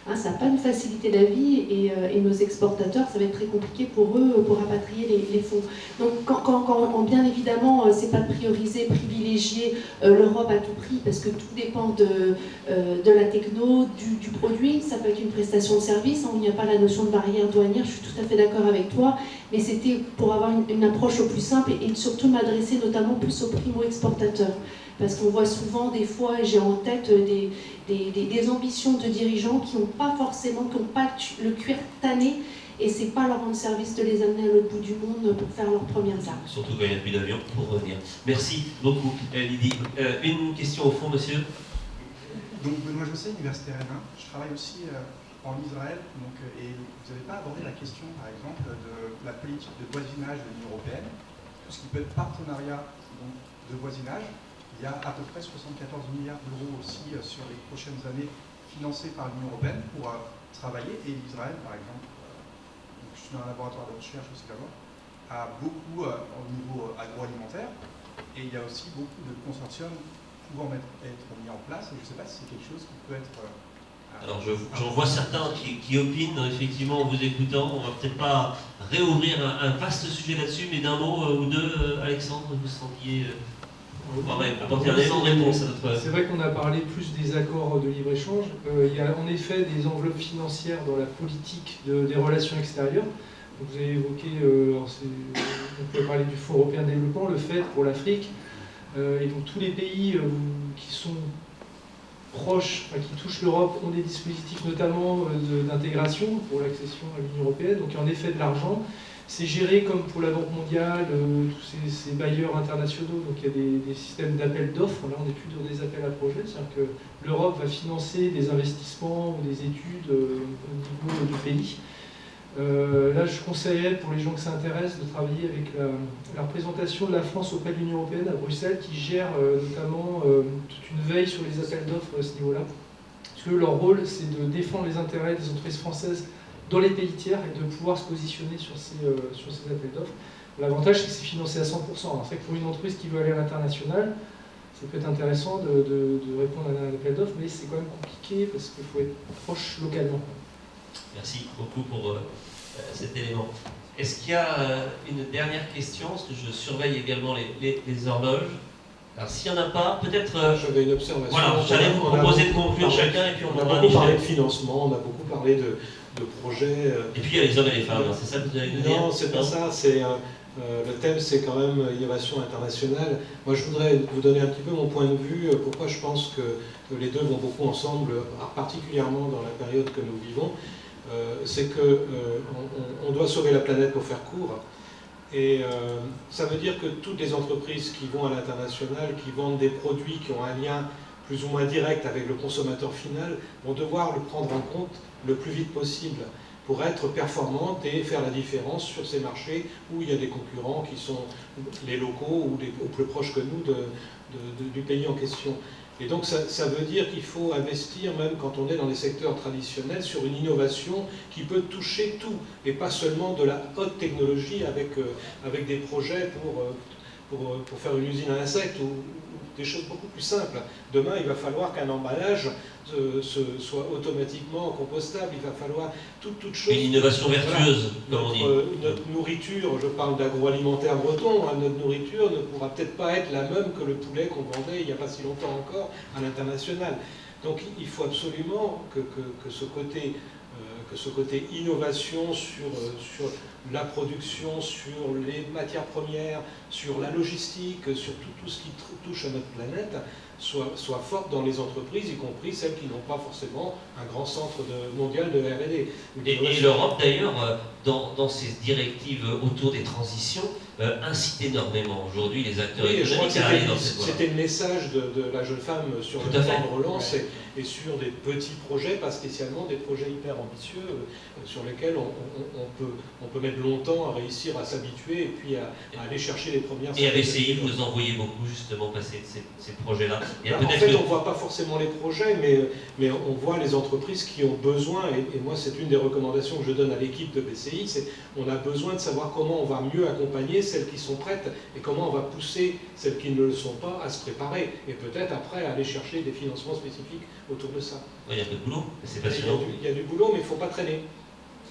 Hein, ça n'a pas nous facilité la vie et nos exportateurs, ça va être très compliqué pour eux pour rapatrier les fonds. Donc quand bien évidemment, c'est pas de prioriser, privilégier l'Europe à tout prix parce que tout dépend de la techno, du produit. Ça peut être une prestation de service, il n'y a pas la notion de barrière douanière, je suis tout à fait d'accord avec toi, mais c'était pour avoir une approche au plus simple et surtout m'adresser notamment plus aux primo-exportateurs. Parce qu'on voit souvent, des fois, j'ai en tête des ambitions de dirigeants qui n'ont pas forcément, qui n'ont pas le cuir tanné, et c'est pas leur rendre service de les amener à l'autre bout du monde pour faire leurs premières armes. Surtout quand il n'y a plus d'avion pour revenir. Merci beaucoup, Lydie. Une question au fond, monsieur. Donc, Benoît Josset, Université Rennes. Je travaille aussi en Israël, donc, et vous n'avez pas abordé la question, par exemple, de la politique de voisinage de l'Union européenne, tout ce qui peut être partenariat donc, de voisinage. Il y a à peu près 74 milliards d'euros aussi sur les prochaines années financés par l'Union européenne pour travailler. Et l'Israël, par exemple, donc je suis dans un laboratoire de recherche aussi là-bas, a beaucoup au niveau agroalimentaire. Et il y a aussi beaucoup de consortiums pouvant être mis en place. Et je ne sais pas si c'est quelque chose qui peut être... Alors j'en vois certains qui opinent, effectivement, en vous écoutant. On ne va peut-être pas réouvrir un vaste sujet là-dessus, mais d'un mot ou deux, Alexandre, vous sentiez... C'est vrai qu'on a parlé plus des accords de libre-échange. Il y a en effet des enveloppes financières dans la politique des relations extérieures. Donc, vous avez évoqué, on peut parler du Fonds européen de développement, le FED pour l'Afrique. Et donc tous les pays qui sont proches, qui touchent l'Europe, ont des dispositifs notamment d'intégration pour l'accession à l'Union européenne. Donc il y a en effet de l'argent. C'est géré comme pour la Banque mondiale, tous ces bailleurs internationaux, donc il y a des systèmes d'appel d'offres. Là, on n'est plus dans des appels à projets, c'est-à-dire que l'Europe va financer des investissements ou des études au niveau du pays. Là, je conseillerais pour les gens que ça intéresse de travailler avec la représentation de la France auprès de l'Union européenne à Bruxelles, qui gère notamment toute une veille sur les appels d'offres à ce niveau-là. Parce que leur rôle, c'est de défendre les intérêts des entreprises françaises dans les pays tiers et de pouvoir se positionner sur ces appels d'offres. L'avantage, c'est que c'est financé à 100%. Alors, c'est vrai que pour une entreprise qui veut aller à l'international, ça peut être intéressant de répondre à un appel d'offres, mais c'est quand même compliqué parce qu'il faut être proche localement. Merci beaucoup pour cet élément. Est-ce qu'il y a une dernière question? Parce que je surveille également les horloges. Alors s'il n'y en a pas, peut-être... J'avais une observation. Voilà, j'allais vous proposer de conclure chacun et puis on a beaucoup parlé de financement, on a beaucoup parlé de projets... Et puis il y a les hommes et les femmes, c'est ça que vous allez nous dire? Non, c'est pas ça, c'est... le thème, c'est quand même innovation internationale. Moi, je voudrais vous donner un petit peu mon point de vue, pourquoi je pense que les deux vont beaucoup ensemble, particulièrement dans la période que nous vivons. C'est qu'on doit sauver la planète pour faire court. Et ça veut dire que toutes les entreprises qui vont à l'international, qui vendent des produits qui ont un lien plus ou moins direct avec le consommateur final, vont devoir le prendre en compte le plus vite possible pour être performantes et faire la différence sur ces marchés où il y a des concurrents qui sont les locaux ou plus proches que nous du pays en question. Et donc ça veut dire qu'il faut investir, même quand on est dans les secteurs traditionnels, sur une innovation qui peut toucher tout, et pas seulement de la haute technologie avec des projets pour faire une usine à insectes ou des choses beaucoup plus simples. Demain, il va falloir qu'un emballage soit automatiquement compostable, il va falloir toute chose. Une innovation vertueuse, comme on dit. Notre nourriture, je parle d'agroalimentaire breton, notre nourriture ne pourra peut-être pas être la même que le poulet qu'on vendait il n'y a pas si longtemps encore à l'international. Donc il faut absolument que ce côté innovation sur la production, sur les matières premières, sur la logistique, sur tout ce qui touche à notre planète, soit forte dans les entreprises, y compris celles qui n'ont pas forcément un grand centre mondial de R&D. Et l'Europe, d'ailleurs, dans ses directives autour des transitions, incite énormément aujourd'hui les acteurs économiques à aller dans cette voie. C'était le message de la jeune femme sur le plan de relance et sur des petits projets, pas spécialement des projets hyper ambitieux sur lesquels on peut mettre longtemps à réussir à s'habituer et puis à aller chercher les premières... Et à BCI, vous en voyez beaucoup justement passer ces projets-là. En fait, on ne voit pas forcément les projets, mais on voit les entreprises qui ont besoin, et moi c'est une des recommandations que je donne à l'équipe de BCI, c'est qu'on a besoin de savoir comment on va mieux accompagner celles qui sont prêtes et comment on va pousser celles qui ne le sont pas à se préparer et peut-être après aller chercher des financements spécifiques autour de ça. Il y a un peu de boulot, c'est Il y a passionnant. il y a du boulot, mais il ne faut pas traîner.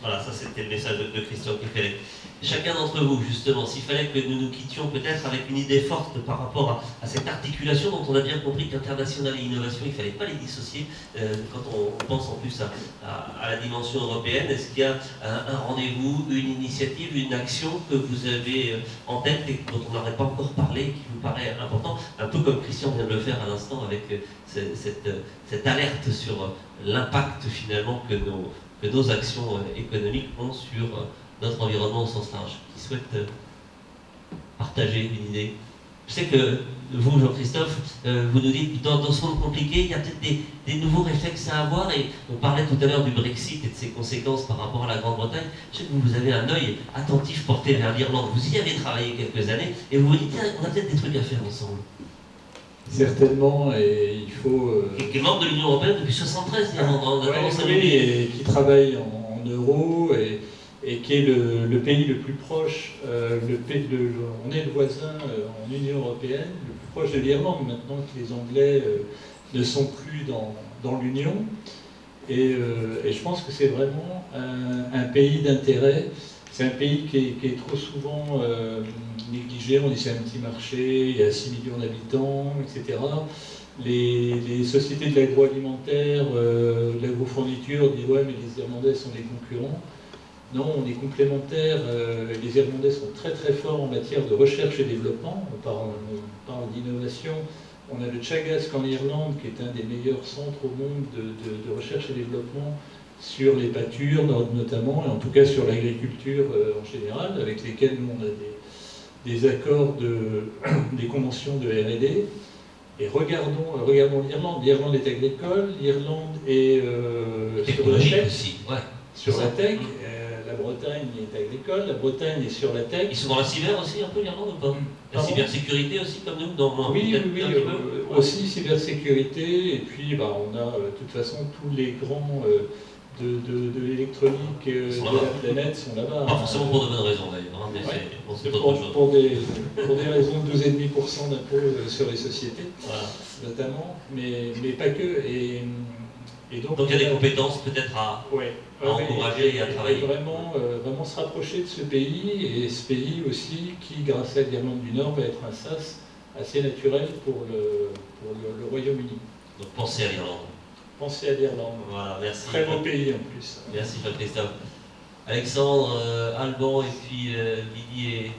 Voilà, ça c'était le message de Christian Kefelec. Chacun d'entre vous, justement, s'il fallait que nous nous quittions peut-être avec une idée forte par rapport à cette articulation dont on a bien compris qu'international et innovation, il ne fallait pas les dissocier quand on pense en plus à la dimension européenne. Est-ce qu'il y a un rendez-vous, une initiative, une action que vous avez en tête et dont on n'aurait pas encore parlé, qui vous paraît important, un peu comme Christian vient de le faire à l'instant avec cette alerte sur l'impact finalement que nos actions économiques ont sur notre environnement au sens large, qui souhaitent partager une idée. Je sais que vous, Jean-Christophe, vous nous dites que dans ce monde compliqué, il y a peut-être des nouveaux réflexes à avoir, et on parlait tout à l'heure du Brexit et de ses conséquences par rapport à la Grande-Bretagne. Je sais que vous avez un œil attentif porté vers l'Irlande. Vous y avez travaillé quelques années, et vous vous dites, tiens, on a peut-être des trucs à faire ensemble. Certainement, et il faut... Qui est membre de l'Union Européenne depuis 1973, l'Irlande. Oui, et qui travaille en euro, et qui est le pays le plus proche, on est le voisin en Union Européenne, le plus proche de l'Irlande, maintenant que les Anglais ne sont plus dans l'Union. Et je pense que c'est vraiment un pays d'intérêt. C'est un pays qui est trop souvent négligé. On dit c'est un petit marché, il y a 6 millions d'habitants, etc. Les sociétés de l'agroalimentaire, de l'agrofourniture disent ouais, mais les Irlandais sont des concurrents. Non, on est complémentaires. Les Irlandais sont très très forts en matière de recherche et développement. On parle d'innovation. On a le Teagasc en Irlande, qui est un des meilleurs centres au monde de recherche et développement sur les pâtures notamment, et en tout cas sur l'agriculture en général, avec lesquels nous on a des accords, des conventions de R&D. Et regardons l'Irlande. L'Irlande est agricole, l'Irlande est sur la tech. Aussi, ouais. Sur la tech, la Bretagne est agricole, la Bretagne est sur la tech. Ils sont dans la cyber aussi un peu, l'Irlande, ou pas? La cybersécurité aussi, comme nous? Oui, aussi cybersécurité, et puis on a de toute façon tous les grands de l'électronique de la planète sont là-bas. Pas forcément pour de bonnes raisons d'ailleurs, mais c'est autre chose. Pour des raisons de 12,5% d'impôts sur les sociétés, voilà, notamment, mais pas que. Et donc il y a des compétences peut-être à encourager et à travailler. Vraiment se rapprocher de ce pays, et ce pays aussi qui, grâce à l'Irlande du Nord, va être un sas assez naturel pour le Royaume-Uni. Donc pensez à l'Irlande. Pensez à l'Irlande. Voilà, merci. Très beau pays en plus. Merci Jean-Christophe. Alexandre, Alban et puis Lydie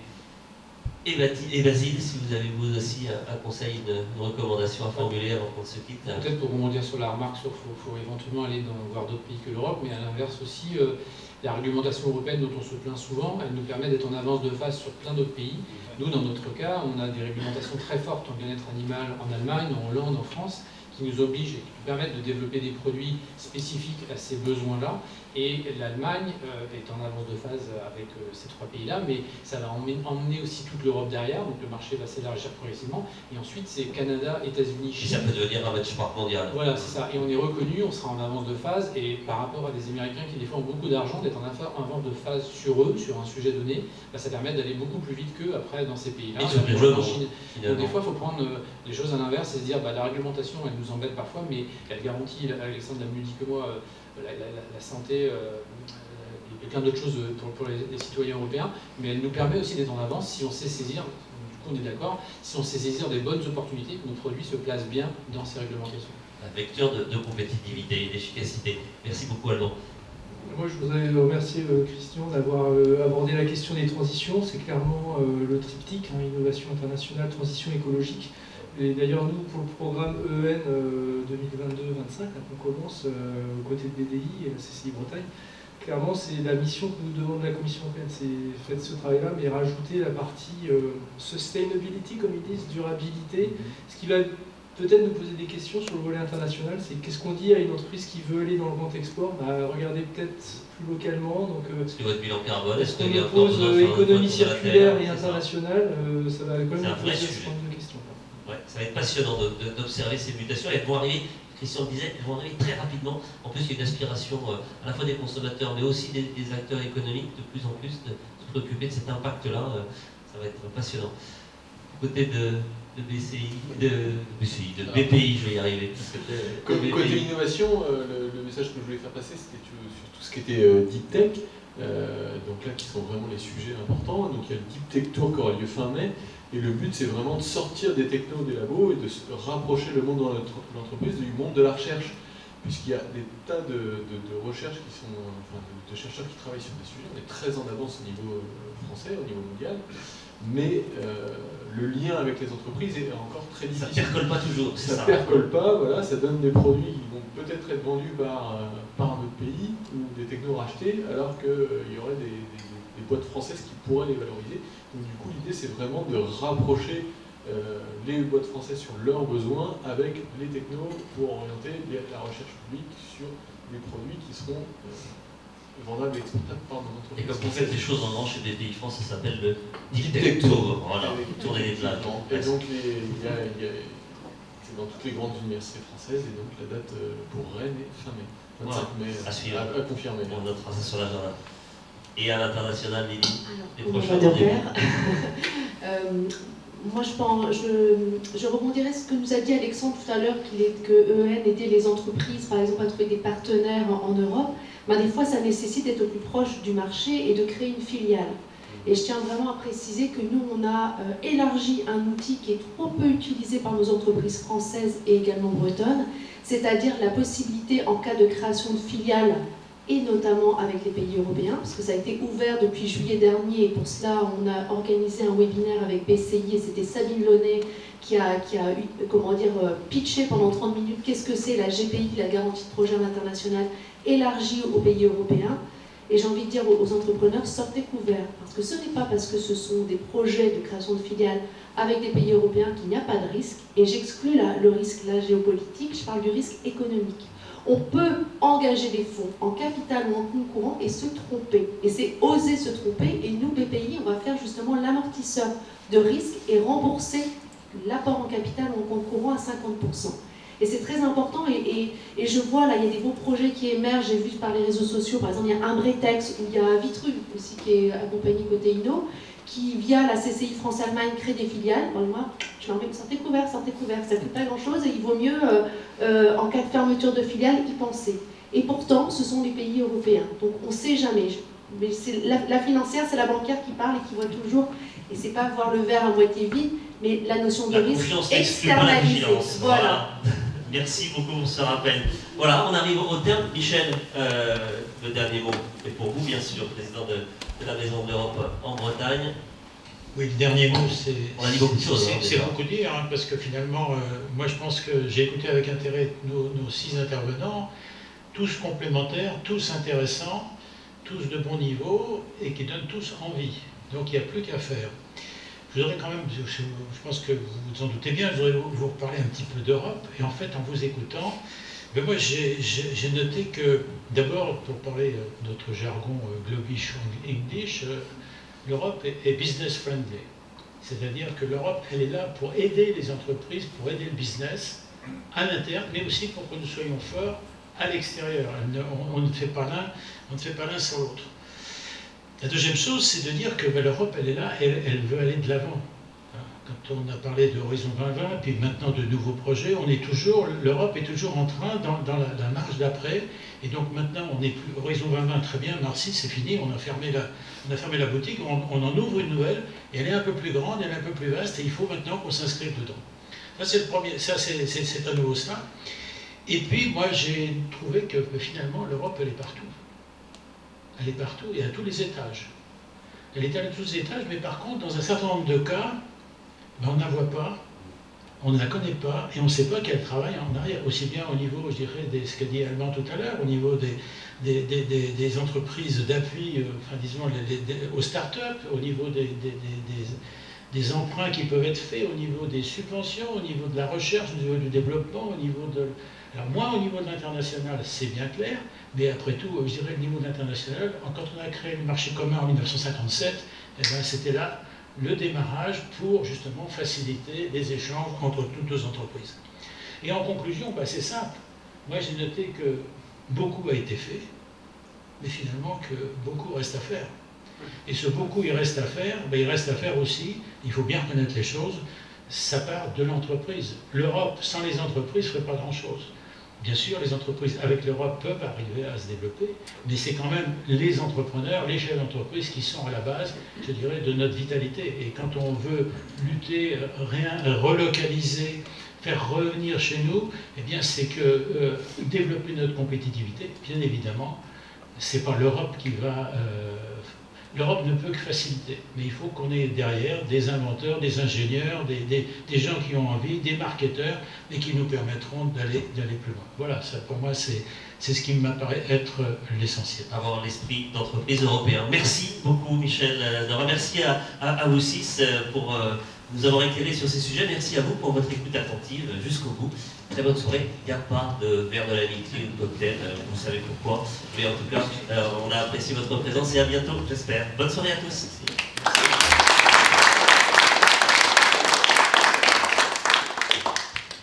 et Basile, si vous avez vous aussi un conseil, une recommandation à formuler avant qu'on se quitte. Peut-être pour rebondir sur la remarque, il faut éventuellement aller voir d'autres pays que l'Europe, mais à l'inverse aussi, la réglementation européenne dont on se plaint souvent, elle nous permet d'être en avance de phase sur plein d'autres pays. Nous, dans notre cas, on a des réglementations très fortes en bien-être animal en Allemagne, en Hollande, en France, qui nous obligent et qui nous permettent de développer des produits spécifiques à ces besoins-là. Et l'Allemagne est en avance de phase avec ces trois pays-là, mais ça va emmener aussi toute l'Europe derrière, donc le marché va s'élargir progressivement. Et ensuite, c'est Canada, États-Unis, Chine. Et ça peut devenir un benchmark mondial. Voilà, c'est ça. Et on est reconnu, on sera en avance de phase. Et par rapport à des Américains qui des fois ont beaucoup d'argent, d'être en avance de phase sur eux, sur un sujet donné, ça permet d'aller beaucoup plus vite qu'eux après dans ces pays-là. Et sur les jeux, donc des fois, il faut prendre les choses à l'inverse et se dire la réglementation, elle nous embête parfois, mais elle garantit, Alexandre l'a mieux dit que moi, la santé et plein d'autres choses pour les citoyens européens, mais elle nous permet aussi d'être en avance si on sait saisir, du coup on est d'accord, si on sait saisir des bonnes opportunités, que nos produits se placent bien dans ces réglementations. Un vecteur de compétitivité et d'efficacité. Merci beaucoup Alban. Moi je voudrais remercier Christian d'avoir abordé la question des transitions. C'est clairement le triptyque, innovation internationale, transition écologique. Et d'ailleurs, nous, pour le programme EN 2022-25, qu'on commence aux côtés de BDI et la CCI Bretagne, clairement, c'est la mission que nous demande la Commission européenne. C'est faites ce travail-là, mais rajouter la partie sustainability, comme ils disent, durabilité, ce qui va peut-être nous poser des questions sur le volet international. C'est qu'est-ce qu'on dit à une entreprise qui veut aller dans le grand export? Regardez peut-être plus localement. Est-ce que votre bilan carbone, est-ce qu'on oppose économie circulaire et internationale? Ça va quand même nous poser ce genre de questions. Ouais, ça va être passionnant d'observer ces mutations. Et elles vont arriver, Christian le disait, elles vont arriver très rapidement. En plus, il y a une aspiration à la fois des consommateurs, mais aussi des acteurs économiques de plus en plus de se préoccuper de cet impact-là. Ça va être passionnant. Du côté de BPI, je vais y arriver. Côté innovation, le message que je voulais faire passer, c'était sur tout ce qui était Deep Tech, donc là qui sont vraiment les sujets importants. Donc il y a le Deep Tech Tour qui aura lieu fin mai, et le but c'est vraiment de sortir des technos des labos et de se rapprocher le monde de l'entreprise du monde de la recherche, puisqu'il y a des tas de recherches qui sont, enfin de chercheurs qui travaillent sur des sujets. On est très en avance au niveau français, au niveau mondial, mais le lien avec les entreprises est encore très difficile. Ça percole pas toujours. Ça percole pas, voilà, ça donne des produits qui vont peut-être être vendus par un autre pays ou des technos rachetés, alors qu'il y aurait des boîtes françaises qui pourraient les valoriser. Donc du coup, l'idée c'est vraiment de rapprocher les boîtes françaises sur leurs besoins avec les technos pour orienter la recherche publique sur les produits qui seront vendables et exportables par nos entreprises. Et comme vous faites des choses en grand chez BPI France, ça s'appelle le Deep Tech Tour. Voilà, tourner les plates. Et donc c'est dans toutes les grandes universités françaises, et donc la date pour Rennes est fin mai. 25 mai, à confirmer. On notera ça sur l'agenda. Et à l'international, Lily, les prochains moi, je rebondirais sur ce que nous a dit Alexandre tout à l'heure, que EN aidait les entreprises, par exemple, à trouver des partenaires en Europe. Ben, des fois, ça nécessite d'être au plus proche du marché et de créer une filiale. Et je tiens vraiment à préciser que nous, on a élargi un outil qui est trop peu utilisé par nos entreprises françaises et également bretonnes, c'est-à-dire la possibilité, en cas de création de filiales, et notamment avec les pays européens, parce que ça a été ouvert depuis juillet dernier, et pour cela on a organisé un webinaire avec BCI, et c'était Sabine Launay qui a pitché pendant 30 minutes qu'est-ce que c'est la GPI, la garantie de projet international élargie aux pays européens. Et j'ai envie de dire aux entrepreneurs, sortez couverts, parce que ce n'est pas parce que ce sont des projets de création de filiales avec des pays européens qu'il n'y a pas de risque, et j'exclus le risque géopolitique, je parle du risque économique. On peut engager des fonds en capital ou en compte courant et se tromper. Et c'est oser se tromper. Et nous, BPI, on va faire justement l'amortisseur de risque et rembourser l'apport en capital ou en compte courant à 50%. Et c'est très important. Et je vois, là, il y a des beaux projets qui émergent. J'ai vu par les réseaux sociaux, par exemple, il y a Imbretex, où il y a Vitru aussi qui est accompagné côté Inno, qui, via la CCI France-Allemagne, crée des filiales. Bon, moi, je leur dis, sortez couvert, ça ne coûte pas grand-chose et il vaut mieux, en cas de fermeture de filiale, y penser. Et pourtant, ce sont les pays européens. Donc, on ne sait jamais. Mais la financière, c'est la bancaire qui parle et qui voit toujours. Et ce n'est pas voir le verre à moitié vide, mais la notion de risque externalisée. Voilà. Merci beaucoup pour ce rappel. Voilà, on arrive au terme. Michel, le dernier mot est pour vous, bien sûr, président de la Maison de l'Europe en Bretagne. Oui, le dernier mot, c'est... On a dit beaucoup de choses. C'est beaucoup dire, hein, parce que finalement, moi je pense que j'ai écouté avec intérêt nos 6 intervenants, tous complémentaires, tous intéressants, tous de bon niveau, et qui donnent tous envie. Donc il n'y a plus qu'à faire. Je voudrais quand même, je pense que vous vous en doutez bien, je voudrais vous reparler un petit peu d'Europe, et en fait, en vous écoutant, mais moi j'ai noté que, d'abord, pour parler notre jargon globish English, l'Europe est business friendly. C'est-à-dire que l'Europe, elle est là pour aider les entreprises, pour aider le business à l'interne, mais aussi pour que nous soyons forts à l'extérieur. On ne fait pas l'un sans l'autre. La deuxième chose, c'est de dire que l'Europe, elle est là, elle veut aller de l'avant. Quand on a parlé de Horizon 2020, puis maintenant de nouveaux projets, l'Europe est toujours en train, dans la marche d'après, et donc maintenant, on n'est plus Horizon 2020, très bien, Marcy, c'est fini, on a fermé la boutique, on en ouvre une nouvelle, et elle est un peu plus grande, elle est un peu plus vaste, et il faut maintenant qu'on s'inscrive dedans. Ça, c'est le premier, ça, c'est à nouveau ça. Et puis, moi, j'ai trouvé que finalement, l'Europe, elle est partout. Elle est partout et à tous les étages. Elle est à tous les étages, mais par contre, dans un certain nombre de cas, on ne la voit pas, on ne la connaît pas, et on ne sait pas qu'elle travaille en arrière, aussi bien au niveau, je dirais, ce qu'a dit Allemand tout à l'heure, au niveau des entreprises d'appui, enfin disons, aux start-up, au niveau des emprunts qui peuvent être faits, au niveau des subventions, au niveau de la recherche, au niveau du développement, au niveau de... Alors moi, au niveau de l'international, c'est bien clair, mais après tout, je dirais, au niveau de l'international, quand on a créé le marché commun en 1957, eh ben, c'était là le démarrage pour justement faciliter les échanges entre toutes nos entreprises. Et en conclusion, c'est simple. Moi, j'ai noté que beaucoup a été fait, mais finalement que beaucoup reste à faire. Et ce beaucoup il reste à faire aussi, il faut bien reconnaître les choses, ça part de l'entreprise. L'Europe, sans les entreprises, ne ferait pas grand-chose. Bien sûr, les entreprises avec l'Europe peuvent arriver à se développer, mais c'est quand même les entrepreneurs, les chefs d'entreprise qui sont à la base, je dirais, de notre vitalité. Et quand on veut lutter, relocaliser, faire revenir chez nous, eh bien, c'est que développer notre compétitivité, bien évidemment, c'est pas l'Europe qui va... L'Europe ne peut que faciliter, mais il faut qu'on ait derrière des inventeurs, des ingénieurs, des gens qui ont envie, des marketeurs, et qui nous permettront d'aller plus loin. Voilà, ça, pour moi, c'est ce qui m'apparaît être l'essentiel. Avoir l'esprit d'entreprise européen. Merci beaucoup, Michel Dora. Merci à vous six pour nous avoir éclairé sur ces sujets. Merci à vous pour votre écoute attentive jusqu'au bout. Très bonne soirée. Il n'y a pas de verre de l'amitié ou de cocktail, vous savez pourquoi. Mais en tout cas, on a apprécié votre présence et à bientôt, j'espère. Bonne soirée à tous.